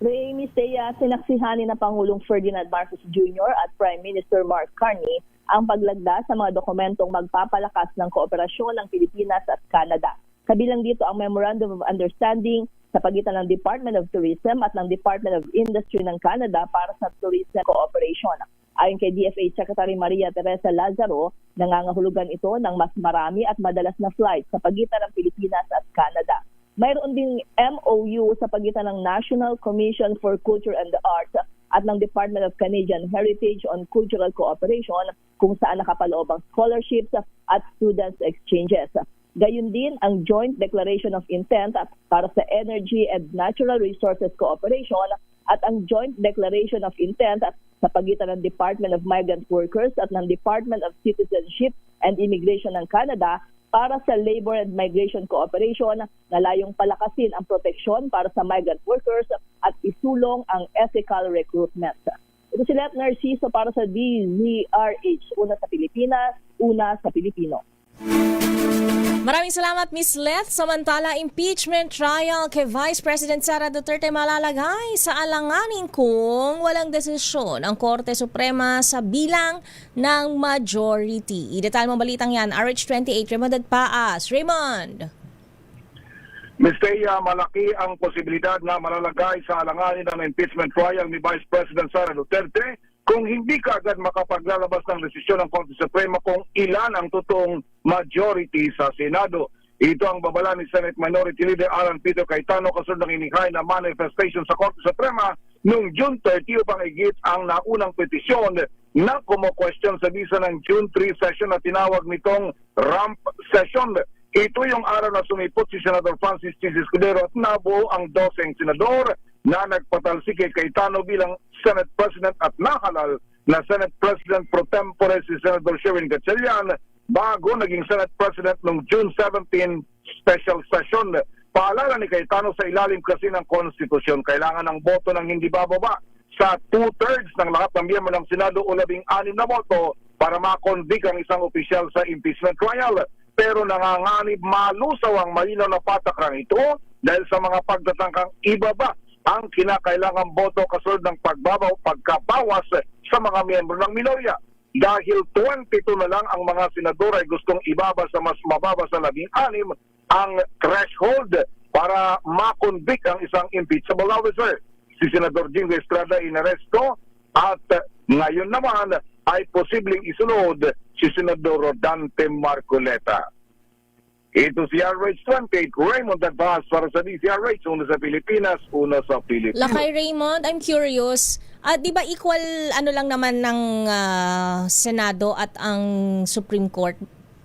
Miss Thea, sinaksihan ni na Pangulong Ferdinand Marcos Jr. at Prime Minister Mark Carney ang paglagda sa mga dokumentong magpapalakas ng kooperasyon ng Pilipinas at Canada. Kabilang dito ang Memorandum of Understanding sa pagitan ng Department of Tourism at ng Department of Industry ng Canada para sa tourism cooperation. Ayon kay DFA Secretary Maria Teresa Lazaro, nangangahulugan ito ng mas marami at madalas na flights sa pagitan ng Pilipinas at Canada. Mayroon ding MOU sa pagitan ng National Commission for Culture and the Arts at ng Department of Canadian Heritage on Cultural Cooperation kung saan nakapaloob ang scholarships at students exchanges. Gayun din ang Joint Declaration of Intent para sa Energy and Natural Resources Cooperation at ang Joint Declaration of Intent sa pagitan ng Department of Migrant Workers at ng Department of Citizenship and Immigration ng Canada para sa Labor and Migration Cooperation na layong palakasin ang proteksyon para sa migrant workers at isulong ang ethical recruitment. Ito si Let Narciso para sa DZRH, una sa Pilipinas, una sa Pilipino. Maraming salamat, Miss Let. Samantala, impeachment trial kay Vice President Sara Duterte malalagay sa alanganin kung walang desisyon ang Korte Suprema sa bilang ng majority. I-detalye mo balitang yan, RH28, Raymond Paas. Raymond! Ms. Thea, malaki ang posibilidad na malalagay sa alanganin ng impeachment trial ni Vice President Sara Duterte kung hindi ka agad makapaglalabas ng desisyon ng Korte Suprema kung ilan ang totoong majority sa Senado. Ito ang babala ni Senate Minority Leader Alan Peter Cayetano kasunod ng inihay na manifestation sa Korte Suprema noong June 30 upang igit ang naunang petisyon na kumo-question sa bisa ng June 3 session na tinawag nitong ramp session. Ito yung araw na sumipot si Senator Francis Chis Escudero at nabuo ang 12 senador na nagpatalsik kay Cayetano bilang Senate President at nahalal na Senate President pro tempore si Senator Sherwin Gatchalian bago naging Senate President noong June 17 special session. Paalala ni Cayetano sa ilalim kasi ng konstitusyon, kailangan ng boto ng hindi bababa sa 2/3 ng lahat ng miyembro ng Senado o 16 na boto para makonvict ang isang opisyal sa impeachment trial. Pero nanganganib malusaw ang malinaw na patakran ito dahil sa mga pagtatangkang ibaba ang kinakailangang boto kasunod ng pagkabawas sa mga miyembro ng minorya. Dahil 22 na lang ang mga senador ay gustong ibaba sa mas mababa sa 16 ang threshold para makonvict ang isang impeachable officer. Si Senador Jingo Estrada inaresto at ngayon naman ay posibleng isunod si Senador Rodante Marcoleta. Ito si RH28, Raymond Advance para sa DCRH, una sa Pilipinas, una sa Pilipinas. Lakay Raymond, I'm curious. Di ba equal ano lang naman ng Senado at ang Supreme Court?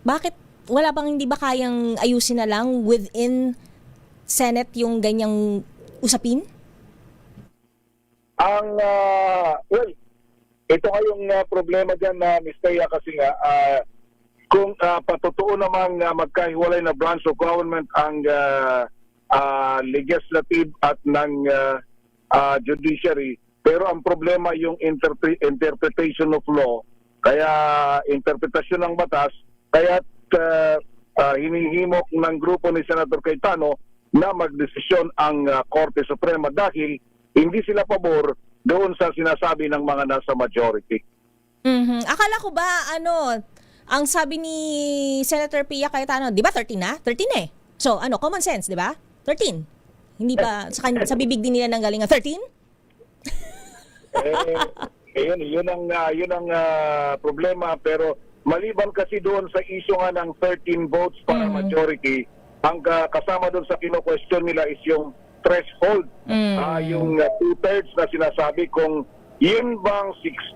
Bakit wala bang hindi ba kayang ayusin na lang within Senate yung ganyang usapin? Well, ito nga yung problema dyan na Ms. Thea kasi nga, kung patotoo namang magkahiwalay na branch of government ang legislative at ng judiciary, pero ang problema yung interpretation of law, kaya interpretasyon ng batas, kaya hinihimok ng grupo ni Senator Cayetano na magdesisyon ang Korte Suprema dahil hindi sila pabor doon sa sinasabi ng mga nasa majority. Akala ko ba ang sabi ni Senator Pia Cayetano, di ba 13 na? 13 eh. So common sense, di ba? 13. Hindi ba sa bibig din nila nanggaling ang 13? Yun ang problema, pero maliban kasi doon sa issue nga ng 13 votes para majority, ang kasama doon sa kino-question nila is yung threshold, yung 2/3 na sinasabi kung yun bang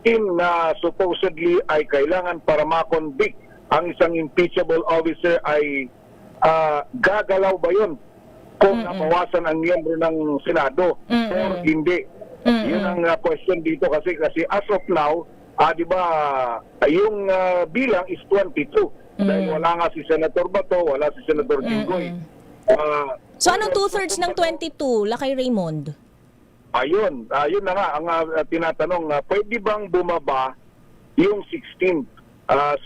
16 na supposedly ay kailangan para ma-convict ang isang impeachable officer ay gagalaw ba yun kung nabawasan ang miyembro ng Senado or hindi. Yun ang question dito kasi as of now, di ba, yung bilang is 22. Dahil wala nga si Senator Bato, wala si Senator Jinggoy. So anong 2/3 ng 22, Lakay Raymond? Ayun na nga ang tinatanong, pwede bang bumaba yung 16?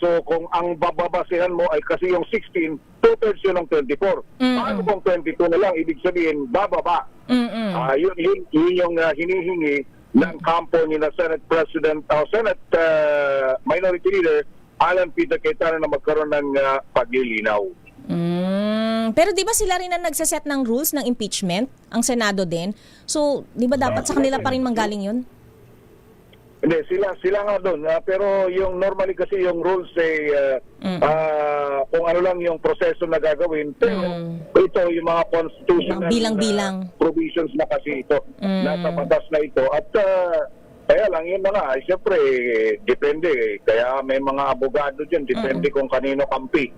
So kung ang bababasehan mo ay kasi yung 16, 2/3 yun ng 24. Paano kung 22 na lang, ibig sabihin bababa? Yun yung hinihingi ng kampo ni na Senate President o Senate Minority Leader Alan Peter Cayetano na magkaroon ng paglilinaw. Pero di ba sila rin ang nagsaset ng rules ng impeachment? Ang Senado din. So, di ba dapat sa kanila pa rin manggaling yun? Hindi, sila nga doon. Pero yung normally kasi yung rules kung ano lang yung proseso na gagawin. Pero ito yung mga constitutional bilang-bilang provisions na kasi ito. Nasa batas na ito. At kaya lang yun na nga. Siyempre, depende. Kaya may mga abogado dyan. Depende kung kanino kampi.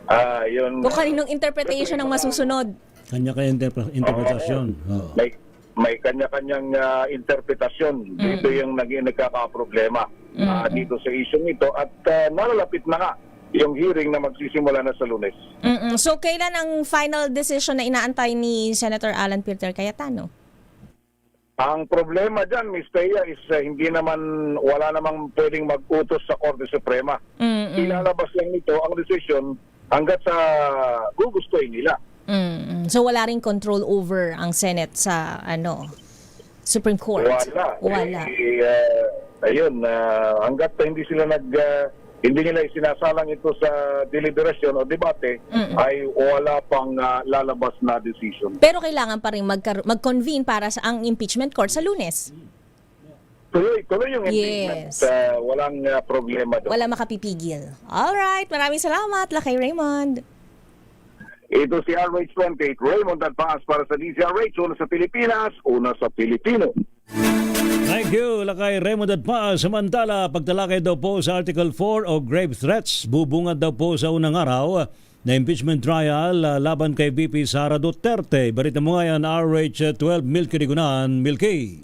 Kung kaninong interpretation ang masusunod. Kanya-kanya interpretasyon. May kanya-kanyang interpretasyon. Dito yung nagkakaproblema dito sa issue nito. At nalalapit na nga yung hearing na magsisimula na sa Lunes. So kailan ang final decision na inaantay ni Senator Alan Peter Cayetano? Ang problema dyan, Ms. Thea, is wala namang pwedeng mag-utos sa Korte Suprema. Ilalabas lang nito ang decision hanggat sa gugustuhin nila. So wala ring control over ang Senate sa Supreme Court? Wala. Ayun, hanggat hindi sila hindi nila isinasalang ito sa deliberation o debate, ay wala pang lalabas na decision. Pero kailangan pa rin mag-convene para sa ang impeachment court sa Lunes. Tuloy yung impeachment. Walang problema doon. Wala makapipigil. Alright, maraming salamat, Lakay Raymond. Ito si RH28, Raymond Advance para sa DCRH, una sa Pilipinas, una sa Pilipino. Thank you, Lakay Raymond Advance. Samantala, pagtalakay daw po sa Article 4 o grave threats, bubungad daw po sa unang araw na impeachment trial laban kay VP Sara Duterte. Balita mo nga yan, RH12, Milky Rigunan. Milky.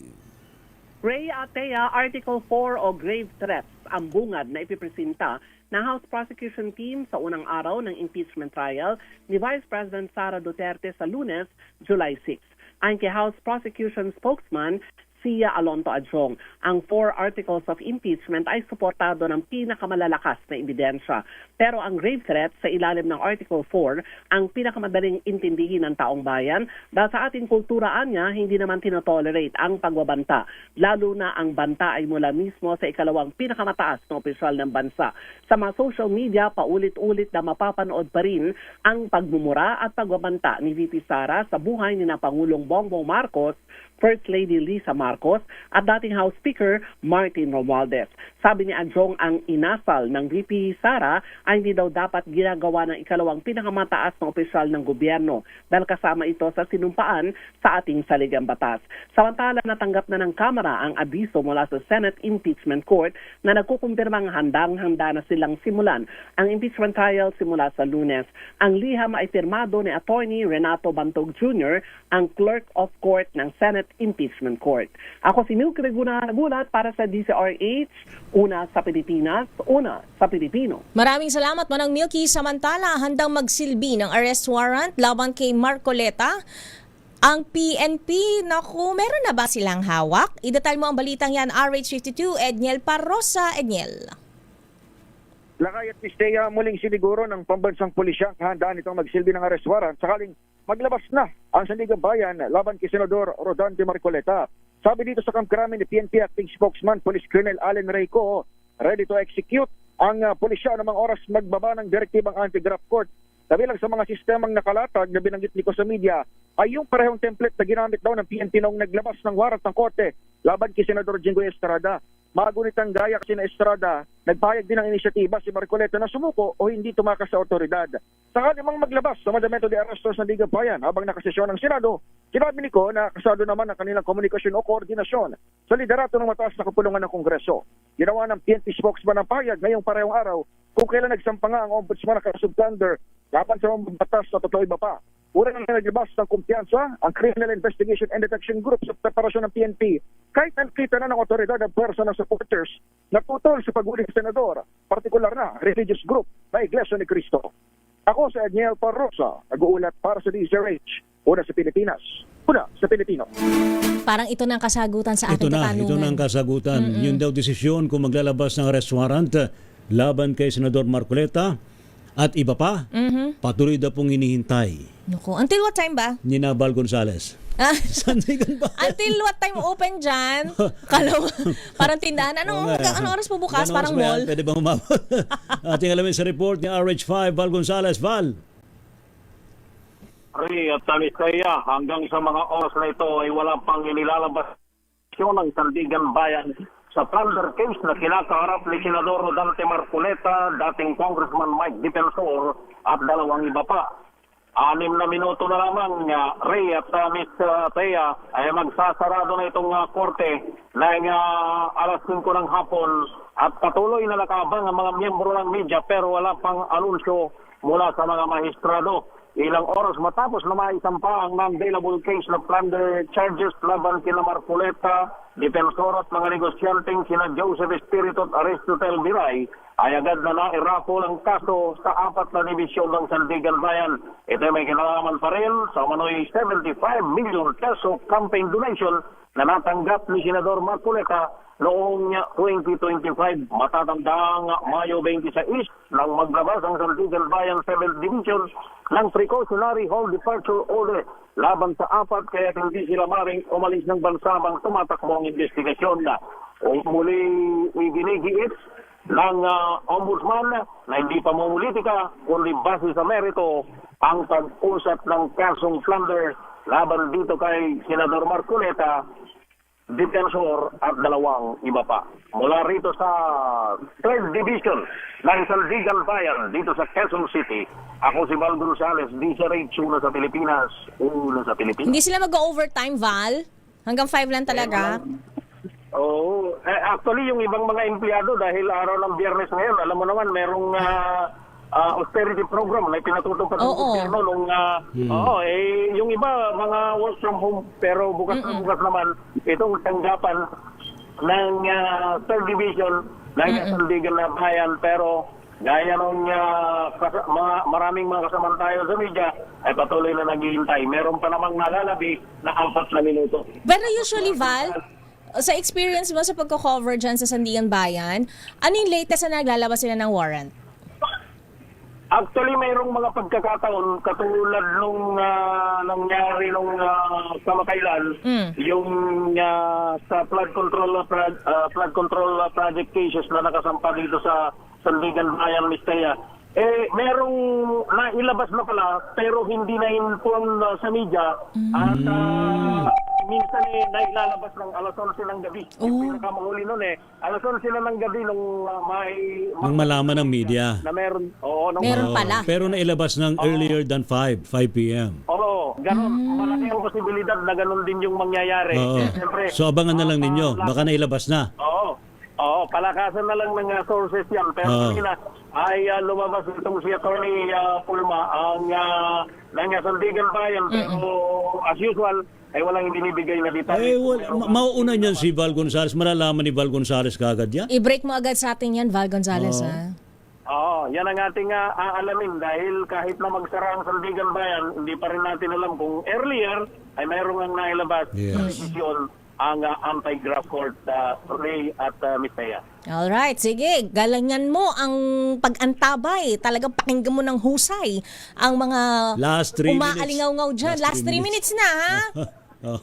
Ray Atea, Article 4 o grave threats ang bungad na ipipresenta ng House Prosecution Team sa unang araw ng impeachment trial ni Vice President Sara Duterte sa Lunes, July 6. Ayon kay House Prosecution Spokesman Sia Alonto Adjong, ang 4 articles of impeachment ay suportado ng pinakamalalakas na ebidensya. Pero ang grave threat sa ilalim ng Article 4 ang pinakamadaling intindihin ng taong bayan dahil sa ating kulturaan niya hindi naman tinotolerate ang pagbabanta. Lalo na ang banta ay mula mismo sa ikalawang pinakamataas na opisyal ng bansa. Sa mga social media, paulit-ulit na mapapanood pa rin ang pagmumura at pagbabanta ni VP Sara sa buhay ni na Pangulong Bongbong Marcos, First Lady Lisa Marcos Marcos at dating House Speaker Martin Romualdez. Sabi ni Adjong ang inasal ng VP Sara ay hindi daw dapat ginagawa ng ikalawang pinakamataas na opisyal ng gobyerno dahil kasama ito sa sinumpaan sa ating saligang batas. Samantala, natanggap na ng Kamara ang abiso mula sa Senate Impeachment Court na nagkukumpirmang handang-handa na silang simulan ang impeachment trial simula sa Lunes. Ang liham ay pirmado ni Attorney Renato Bantog Jr., ang Clerk of Court ng Senate Impeachment Court. Ako si Milk Nagulat para sa DCRH, una sa Pilipinas, una sa Pilipino. Maraming salamat, Manang Milky. Samantala, handang magsilbi ng arrest warrant laban kay Marcoleta. Ang PNP, naku, meron na ba silang hawak? Idetalye mo ang balitang yan, RH52, Edniel Parrosa. Edniel. Lakay at Pistea, muling siniguro ng pambansang pulisya ang kahandaan itong magsilbi ng arrest warrant sakaling maglabas na ang Sandigan Bayan laban kay Senador Rodante Marcoleta. Sabi dito sa Camp Crame ni PNP Acting Spokesman Police Colonel Allen Reyco, ready to execute ang pulisya namang oras magbaba ng direktibang anti-graft court. Kabilang sa mga sistemang nakalatag na binanggit nito sa media ay yung parehong template na ginamit daw ng PNP noong naglabas ng warrant ng korte laban kay Senador Jinggoy Estrada. Magunit ang gaya kasi na Estrada, nagpahayag din ng inisyatiba si Marcoleta na sumuko o hindi tumakas sa otoridad. Sakali mang maglabas sa mandamento de arresto sa Sandigan Bayan habang nakasesyon ng Senado, sinabi ni Ko na kasado naman ang kanilang komunikasyon o koordinasyon sa liderato ng mataas na kapulungan ng Kongreso. Ginawa ng PNP spokesman ang pahayag ngayong parehong araw kung kailan nagsampa nga ang ombudsman ng kasubstander laban sa mga batas na totoo iba pa. Urang na naglabas ng kumpiyansa ang Criminal Investigation and Detection Group sa preparasyon ng PNP kahit nakita na ng otoridad ang pwersa ng supporters na tutol sa pag-uling senador, partikular na religious group na Iglesia ni Cristo. Ako si Edniel Parrosa, nag-uulat para sa DZRH, una sa Pilipinas, una sa Pilipino. Parang ito na ang kasagutan sa ating katanungan. Ito na ang kasagutan. Yun daw desisyon kung maglalabas ng arrest warrant laban kay Senador Marcoleta at iba pa, patuloy daw pong hinihintay. Naku, until what time ba? Nina Val Gonzales. Until what time open dyan? Parang tindahan. Anong oras po bukas? Parang mall? Pwede bang umabot? Ating alamin sa report ni RH5, Val Gonzales. Val. Ray at Talisaya, hanggang sa mga oras na ito ay wala pang inilalabas ng Sandigan Bayan sa plunder case na kinakaharap ni Senador Rodante Marcoleta, dating Congressman Mike Defensor at dalawang iba pa. 6 na minuto na lamang, Ray at Miss Thea, ay magsasarado na itong korte na alas 5 ng hapon at patuloy na nakabang ang mga miyembro ng media pero wala pang anunsyo mula sa mga maestrado. Ilang oras matapos na maisampa ang non-bailable case na plunder charges laban kina Marcoleta, Defensor at mga negosyanteng sina Joseph Espiritu at Aristotel Biray, ay agad na nairapol ang kaso sa 4 na dibisyon ng Sandigan Bayan. Ito may kinalaman pa rin sa manoy 75 million peso campaign donation na natanggap ni Senador Marcoleta noong 2025. Matatandang Mayo 26 nang maglabas ang Sandigan Bayan 7th Division ng precautionary hold departure order laban sa 4 kaya hindi sila maring umalis ng bansa bang tumatakbo ang investigasyon na muli ibinigiit ng ombudsman na hindi pa mumulitika kundi base sa merito ang pag-usap ng kasong plunder laban dito kay Senador Marcoleta, Defensor at dalawang iba pa. Mula rito sa 3rd Division ng Sandigan Bayan dito sa Quezon City, ako si Val Gonzales, DZRH, una sa Pilipinas, una sa Pilipinas. Hindi sila mag-overtime, Val? Hanggang 5 lang talaga? Oo. Actually, yung ibang mga empleyado dahil araw ng Biyernes ngayon, alam mo naman, merong austerity program na pinatutupad ng gobyerno nung yung iba mga work from home pero bukas na bukas naman itong tanggapan ng 3rd Division ng Sandigan Bayan pero gaya nung maraming mga kasama tayo sa media ay patuloy na naghihintay. Meron pa namang nalalabi na 4 na minuto. Pero usually, Val, sa experience mo sa pagko-cover dyan sa Sandigan Bayan, ano yung latest na naglalabas sila ng warrant? Actually, mayroong mga pagkakataon katulad nung nangyari nung kamakailan, yung sa flood control project cases na nakasampa dito sa Sandigan Bayan, Mistaya. Merong nailabas na pala pero hindi na inform sa media at minsan nailalabas ng alas 11 ng gabi. Yung pinakamahuli nun alas 11 ng gabi nung Nung malaman ng media. na meron, Pero nailabas ng earlier than 5 p.m. Oo, ganun. Malaki ang posibilidad na ganun din yung mangyayari. Oo. Siyempre, So abangan na lang ninyo. Baka nailabas na. Oo, palakasan na lang ng sources yan. Pero kanina ay lumabas itong si Atty. Pulma ang nangasandigan bayan. Pero as usual, ay walang binibigay na detalye. Mauuna niyan si Val Gonzales. Malalaman ni Val Gonzales kagad yan. I-break mo agad sa atin yan, Val Gonzales, ha? Oo, yan ang ating aalamin dahil kahit na magsara ang Sandigan Bayan, hindi pa rin natin alam kung earlier ay mayroong ang nailabas na desisyon ang anti-graft court Ray at Miss Thea. Alright, sige. Galangan mo ang pag-antabay. Talagang pakinggan mo ng husay ang mga Last 3 minutes. umaalingaw-ngaw dyan. Last 3 minutes na, ha?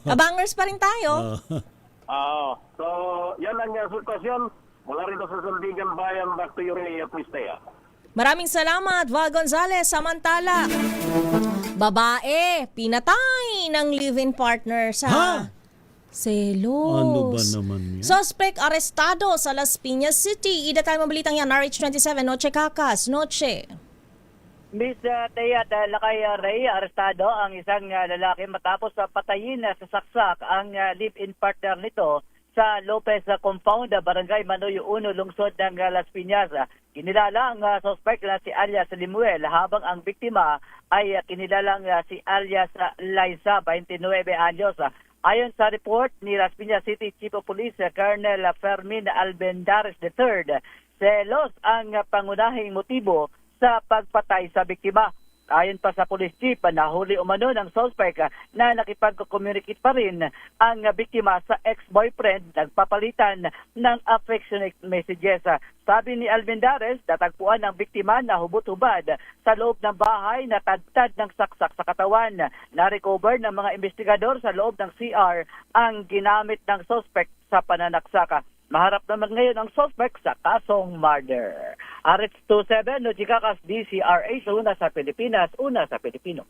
Abangers pa rin tayo. So, yan ang sitwasyon. Mula rito sa Sandigan Bayan, back to you, Ray at Miss Thea. Maraming salamat, Val Gonzales. Samantala, babae, pinatay ng live-in partner sa selos. Ano ba naman yan? Suspect arestado sa Las Piñas City. Ida tayo mabalitang yan, RH27, Noche Kakas, Noche. Miss Thea, dahil kay Ray, arestado ang isang lalaki matapos patayin sa saksak ang live-in partner nito sa Lopez Compound, Barangay Manoyo 1, lungsod ng Las Piñas. Kinilala ang suspect na si alias Limuel habang ang biktima ay kinilalang si alias Liza, 29 anyos. Ayon sa report ni Las Piñas City Chief of Police Colonel Fermin Albendares III, selos ang pangunahing motibo sa pagpatay sa biktima. Ayon pa sa police chief, nahuli umano ng suspect na nakipag-communicate pa rin ang biktima sa ex-boyfriend, nagpapalitan ng affectionate messages. Sabi ni Almendares, natagpuan ng biktima na hubot-hubad sa loob ng bahay na tadtad ng saksak sa katawan. Na-recover ng mga investigador sa loob ng CR ang ginamit ng suspect sa pananaksaka. Maharap naman ngayon ang suspect sa kasong murder. RH27, Nojikakas, DCRH, una sa Pilipinas, una sa Pilipino.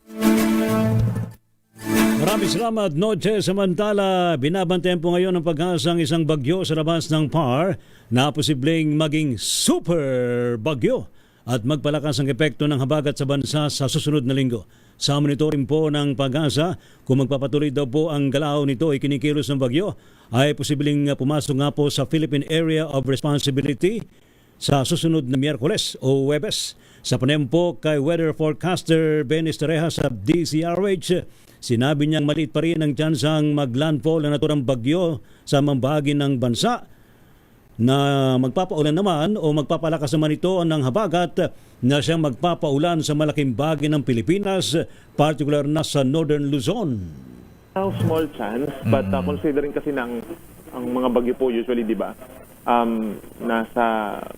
Maraming salamat, Noche. Samantala, binabantayan po ngayon ang pag-asang isang bagyo sa labas ng PAR na posibleng maging super bagyo at magpalakas ang epekto ng habagat sa bansa sa susunod na linggo. Sa monitoring po ng Pag-asa, kung magpapatuloy daw po ang galaw nito ay kinikilos ng bagyo, ay posibleng pumasok nga po sa Philippine Area of Responsibility sa susunod na Miyerkules o Huwebes. Sa panayam po kay weather forecaster Ben Estereja sa DCRH, sinabi niyang maliit pa rin ang tsansang maglandfall na naturang bagyo sa mga bahagi ng bansa na magpapaulan naman o magpapalakas naman ito ng habagat na siyang magpapaulan sa malaking bahagi ng Pilipinas, particular na sa Northern Luzon. Small chance, but considering kasi ang mga bagyo po usually, di ba, nasa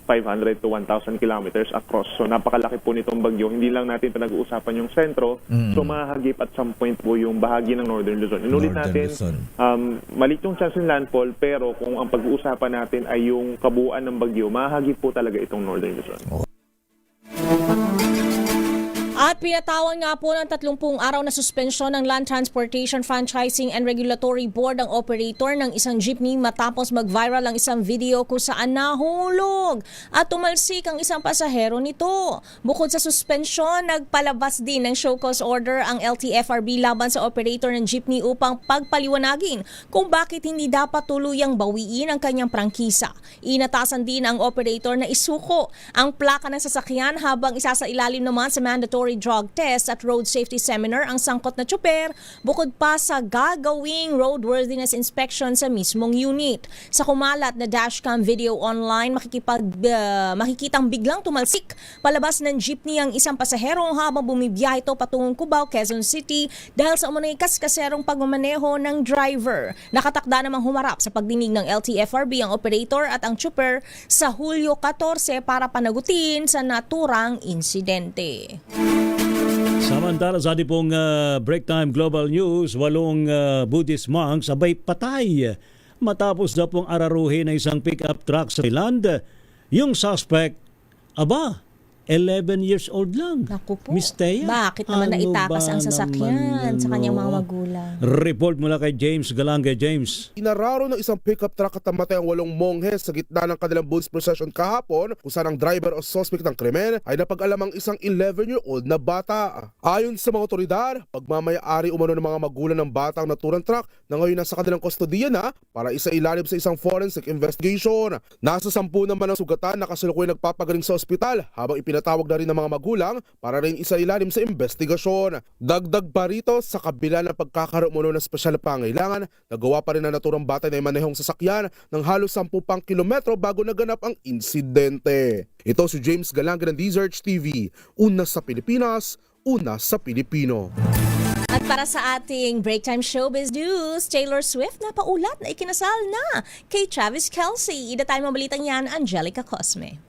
500 to 1,000 kilometers across. So napakalaki po nitong bagyo. Hindi lang natin pinag-uusapan yung sentro. So mahagip at some point po yung bahagi ng Northern Luzon. Inulit natin, maliit yung chance ng landfall, pero kung ang pag-uusapan natin ay yung kabuuan ng bagyo, mahagip po talaga itong Northern Luzon. At pinatawan nga po ng 30 araw na suspensyon ng Land Transportation Franchising and Regulatory Board ang operator ng isang jeepney matapos mag-viral ang isang video kung saan nahulog at tumalsik ang isang pasahero nito. Bukod sa suspensyon, nagpalabas din ng show cause order ang LTFRB laban sa operator ng jeepney upang pagpaliwanagin kung bakit hindi dapat tuluyang bawiin ang kanyang prangkisa. Inatasan din ang operator na isuko ang plaka ng sasakyan habang isasailalim naman sa mandatory drug test at road safety seminar ang sangkot na tsuper, bukod pa sa gagawing roadworthiness inspection sa mismong unit. Sa kumalat na dashcam video online, makikitang biglang tumalsik palabas ng jeepney ang isang pasahero habang bumibiyahe ito patungong Cubao, Quezon City dahil sa umunay kaserong pagmamaneho ng driver. Nakatakda namang humarap sa pagdinig ng LTFRB ang operator at ang tsuper sa Hulyo 14 para panagutin sa naturang insidente. Samantala sa ating pong break time global news, 8 Buddhist monks abay patay matapos na pong araruhin ng isang pick-up truck sa Thailand. Yung suspect, 11 years oold lang. Naku po. Miss Thea. Bakit naman Ano naitakas ba ang sasakyan naman sa kanyang mga ano? magulang? Report mula kay James Galange. James. Inararo ng isang pickup truck at namatay ang 8 monghe sa gitna ng kanilang boots procession kahapon kung saan ang driver o suspect ng krimen ay napag-alamang isang 11-year-old na bata. Ayon sa mga otoridad, pagmamayari umano ng mga magulang ng batang naturang truck na ngayon nasa kanilang kustodiya na para isailalim sa isang forensic investigation. Nasa 10 naman ang sugatan na kasalukuyang nagpapagaling sa ospital habang ipinatawag na rin ng mga magulang para rin isailalim sa investigasyon. Dagdag pa rito, sa kabila ng pagkakaroon ng espesyal na pangailangan, nagawa pa rin ang naturang bata na manehong sasakyan ng halos 10 pang kilometro bago naganap ang insidente. Ito si James Galange ng DZRH TV, una sa Pilipinas, una sa Pilipino. At para sa ating break time showbiz news, Taylor Swift na paulat na ikinasal na kay Travis Kelce. Ida tayo mabalitang yan, Angelica Cosme.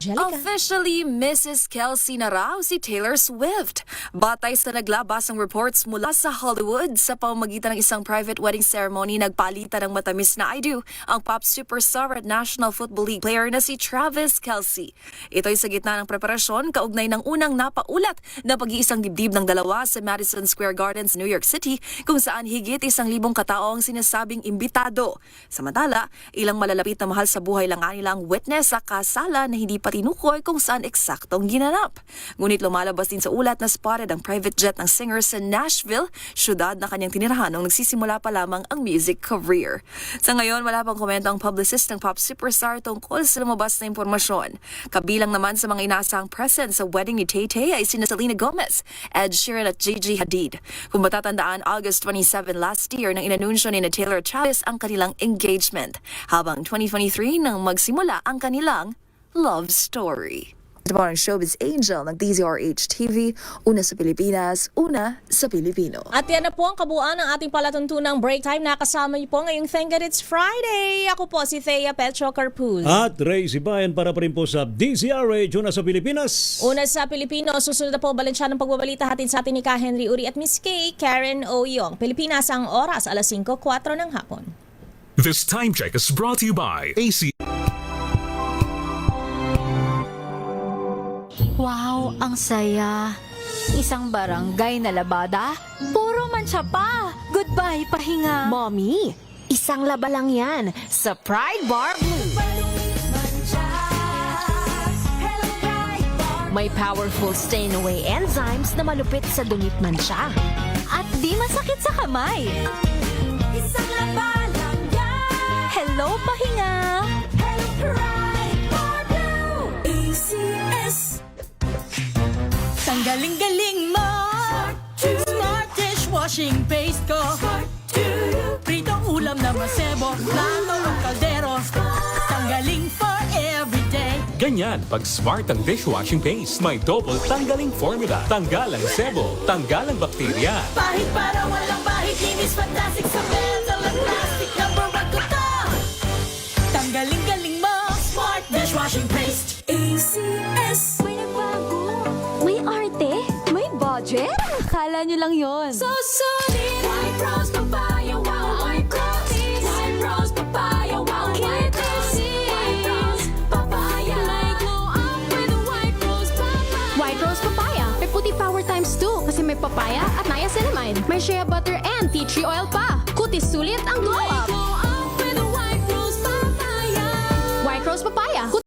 Officially, Mrs. Kelce na raw si Taylor Swift. Batay sa naglabas ng reports mula sa Hollywood sa pamamagitan ng isang private wedding ceremony, nagpalitan ng matamis na I do ang pop superstar at National Football League player na si Travis Kelce. Ito'y sa gitna ng preparasyon kaugnay ng unang napaulat na pag-iisang dibdib ng dalawa sa Madison Square Garden sa New York City kung saan higit 1,000 katao ang sinasabing imbitado. Samantala, ilang malalapit na mahal sa buhay lang nilang witness sa kasala na hindi pa tinukoy kung saan eksaktong ginanap. Ngunit lumalabas din sa ulat na spotted ang private jet ng singer sa Nashville, syudad na kanyang tinirahan nung nagsisimula pa lamang ang music career. Sa ngayon, wala pang komento ang publicist ng pop superstar tungkol sa lumabas na impormasyon. Kabilang naman sa mga inaasahang present sa wedding ni Tay-Tay ay sina Selena Gomez, Ed Sheeran at Gigi Hadid. Kung matatandaan, August 27 last year nang inanunsyo ni Taylor Travis ang kanilang engagement, habang 2023 nang magsimula ang kanilang love story. Ito po ang Showbiz Angel ng DZRH TV, una sa Pilipinas, una sa Pilipino. At yan na po ang kabuuan ng ating palatuntunang break time. Nakasama niyo po ngayong Thank God It's Friday. Ako po si Thea Petro Carpuz. At Ray Sibayan para pa rin po sa DZRH, una sa Pilipinas. Una sa Pilipino, susunod na po balansya ng pagbabalita hatid sa atin ni Ka Henry Uri at Miss K. Karen Oyong. Pilipinas ang oras, alas 5:04 ng hapon. This time check is brought to you by AC. Wow, ang saya. Isang barangay na labada, puro mancha pa. Goodbye, pahinga. Mommy, isang laba lang yan sa Pride Bar Blue. May powerful stain-away enzymes na malupit sa dungit mancha. At di masakit sa kamay. Isang laba lang yan. Hello, pahinga. Hello, Pride Bar Blue. ACS. Galing-galing mo. Smart dishwashing paste ko. Pritong ulam na masebo, plato o kaldero. Tanggaling for everyday. Ganyan pag smart ang dishwashing paste. May double tanggaling formula. Tanggal ang sebo, tanggal ang bakterya. Pahit para walang bahid, linis fantastic sa metal at plastic. Number 1 ko to. Tanggaling-galing mo. Smart dishwashing paste. ACS. May nagbago. May arte. May budget. Akala nyo lang yon. So solid. White Rose Papaya, wow. White Rose. White Rose Papaya, wow. White Rose. White Rose Papaya. May glow up with a White Rose Papaya. White Rose Papaya. May puti power times 2 kasi may papaya at niacinamide. May shea butter and tea tree oil pa. Kutis sulit ang glow up. Glow up with a White Rose Papaya. White Rose Papaya.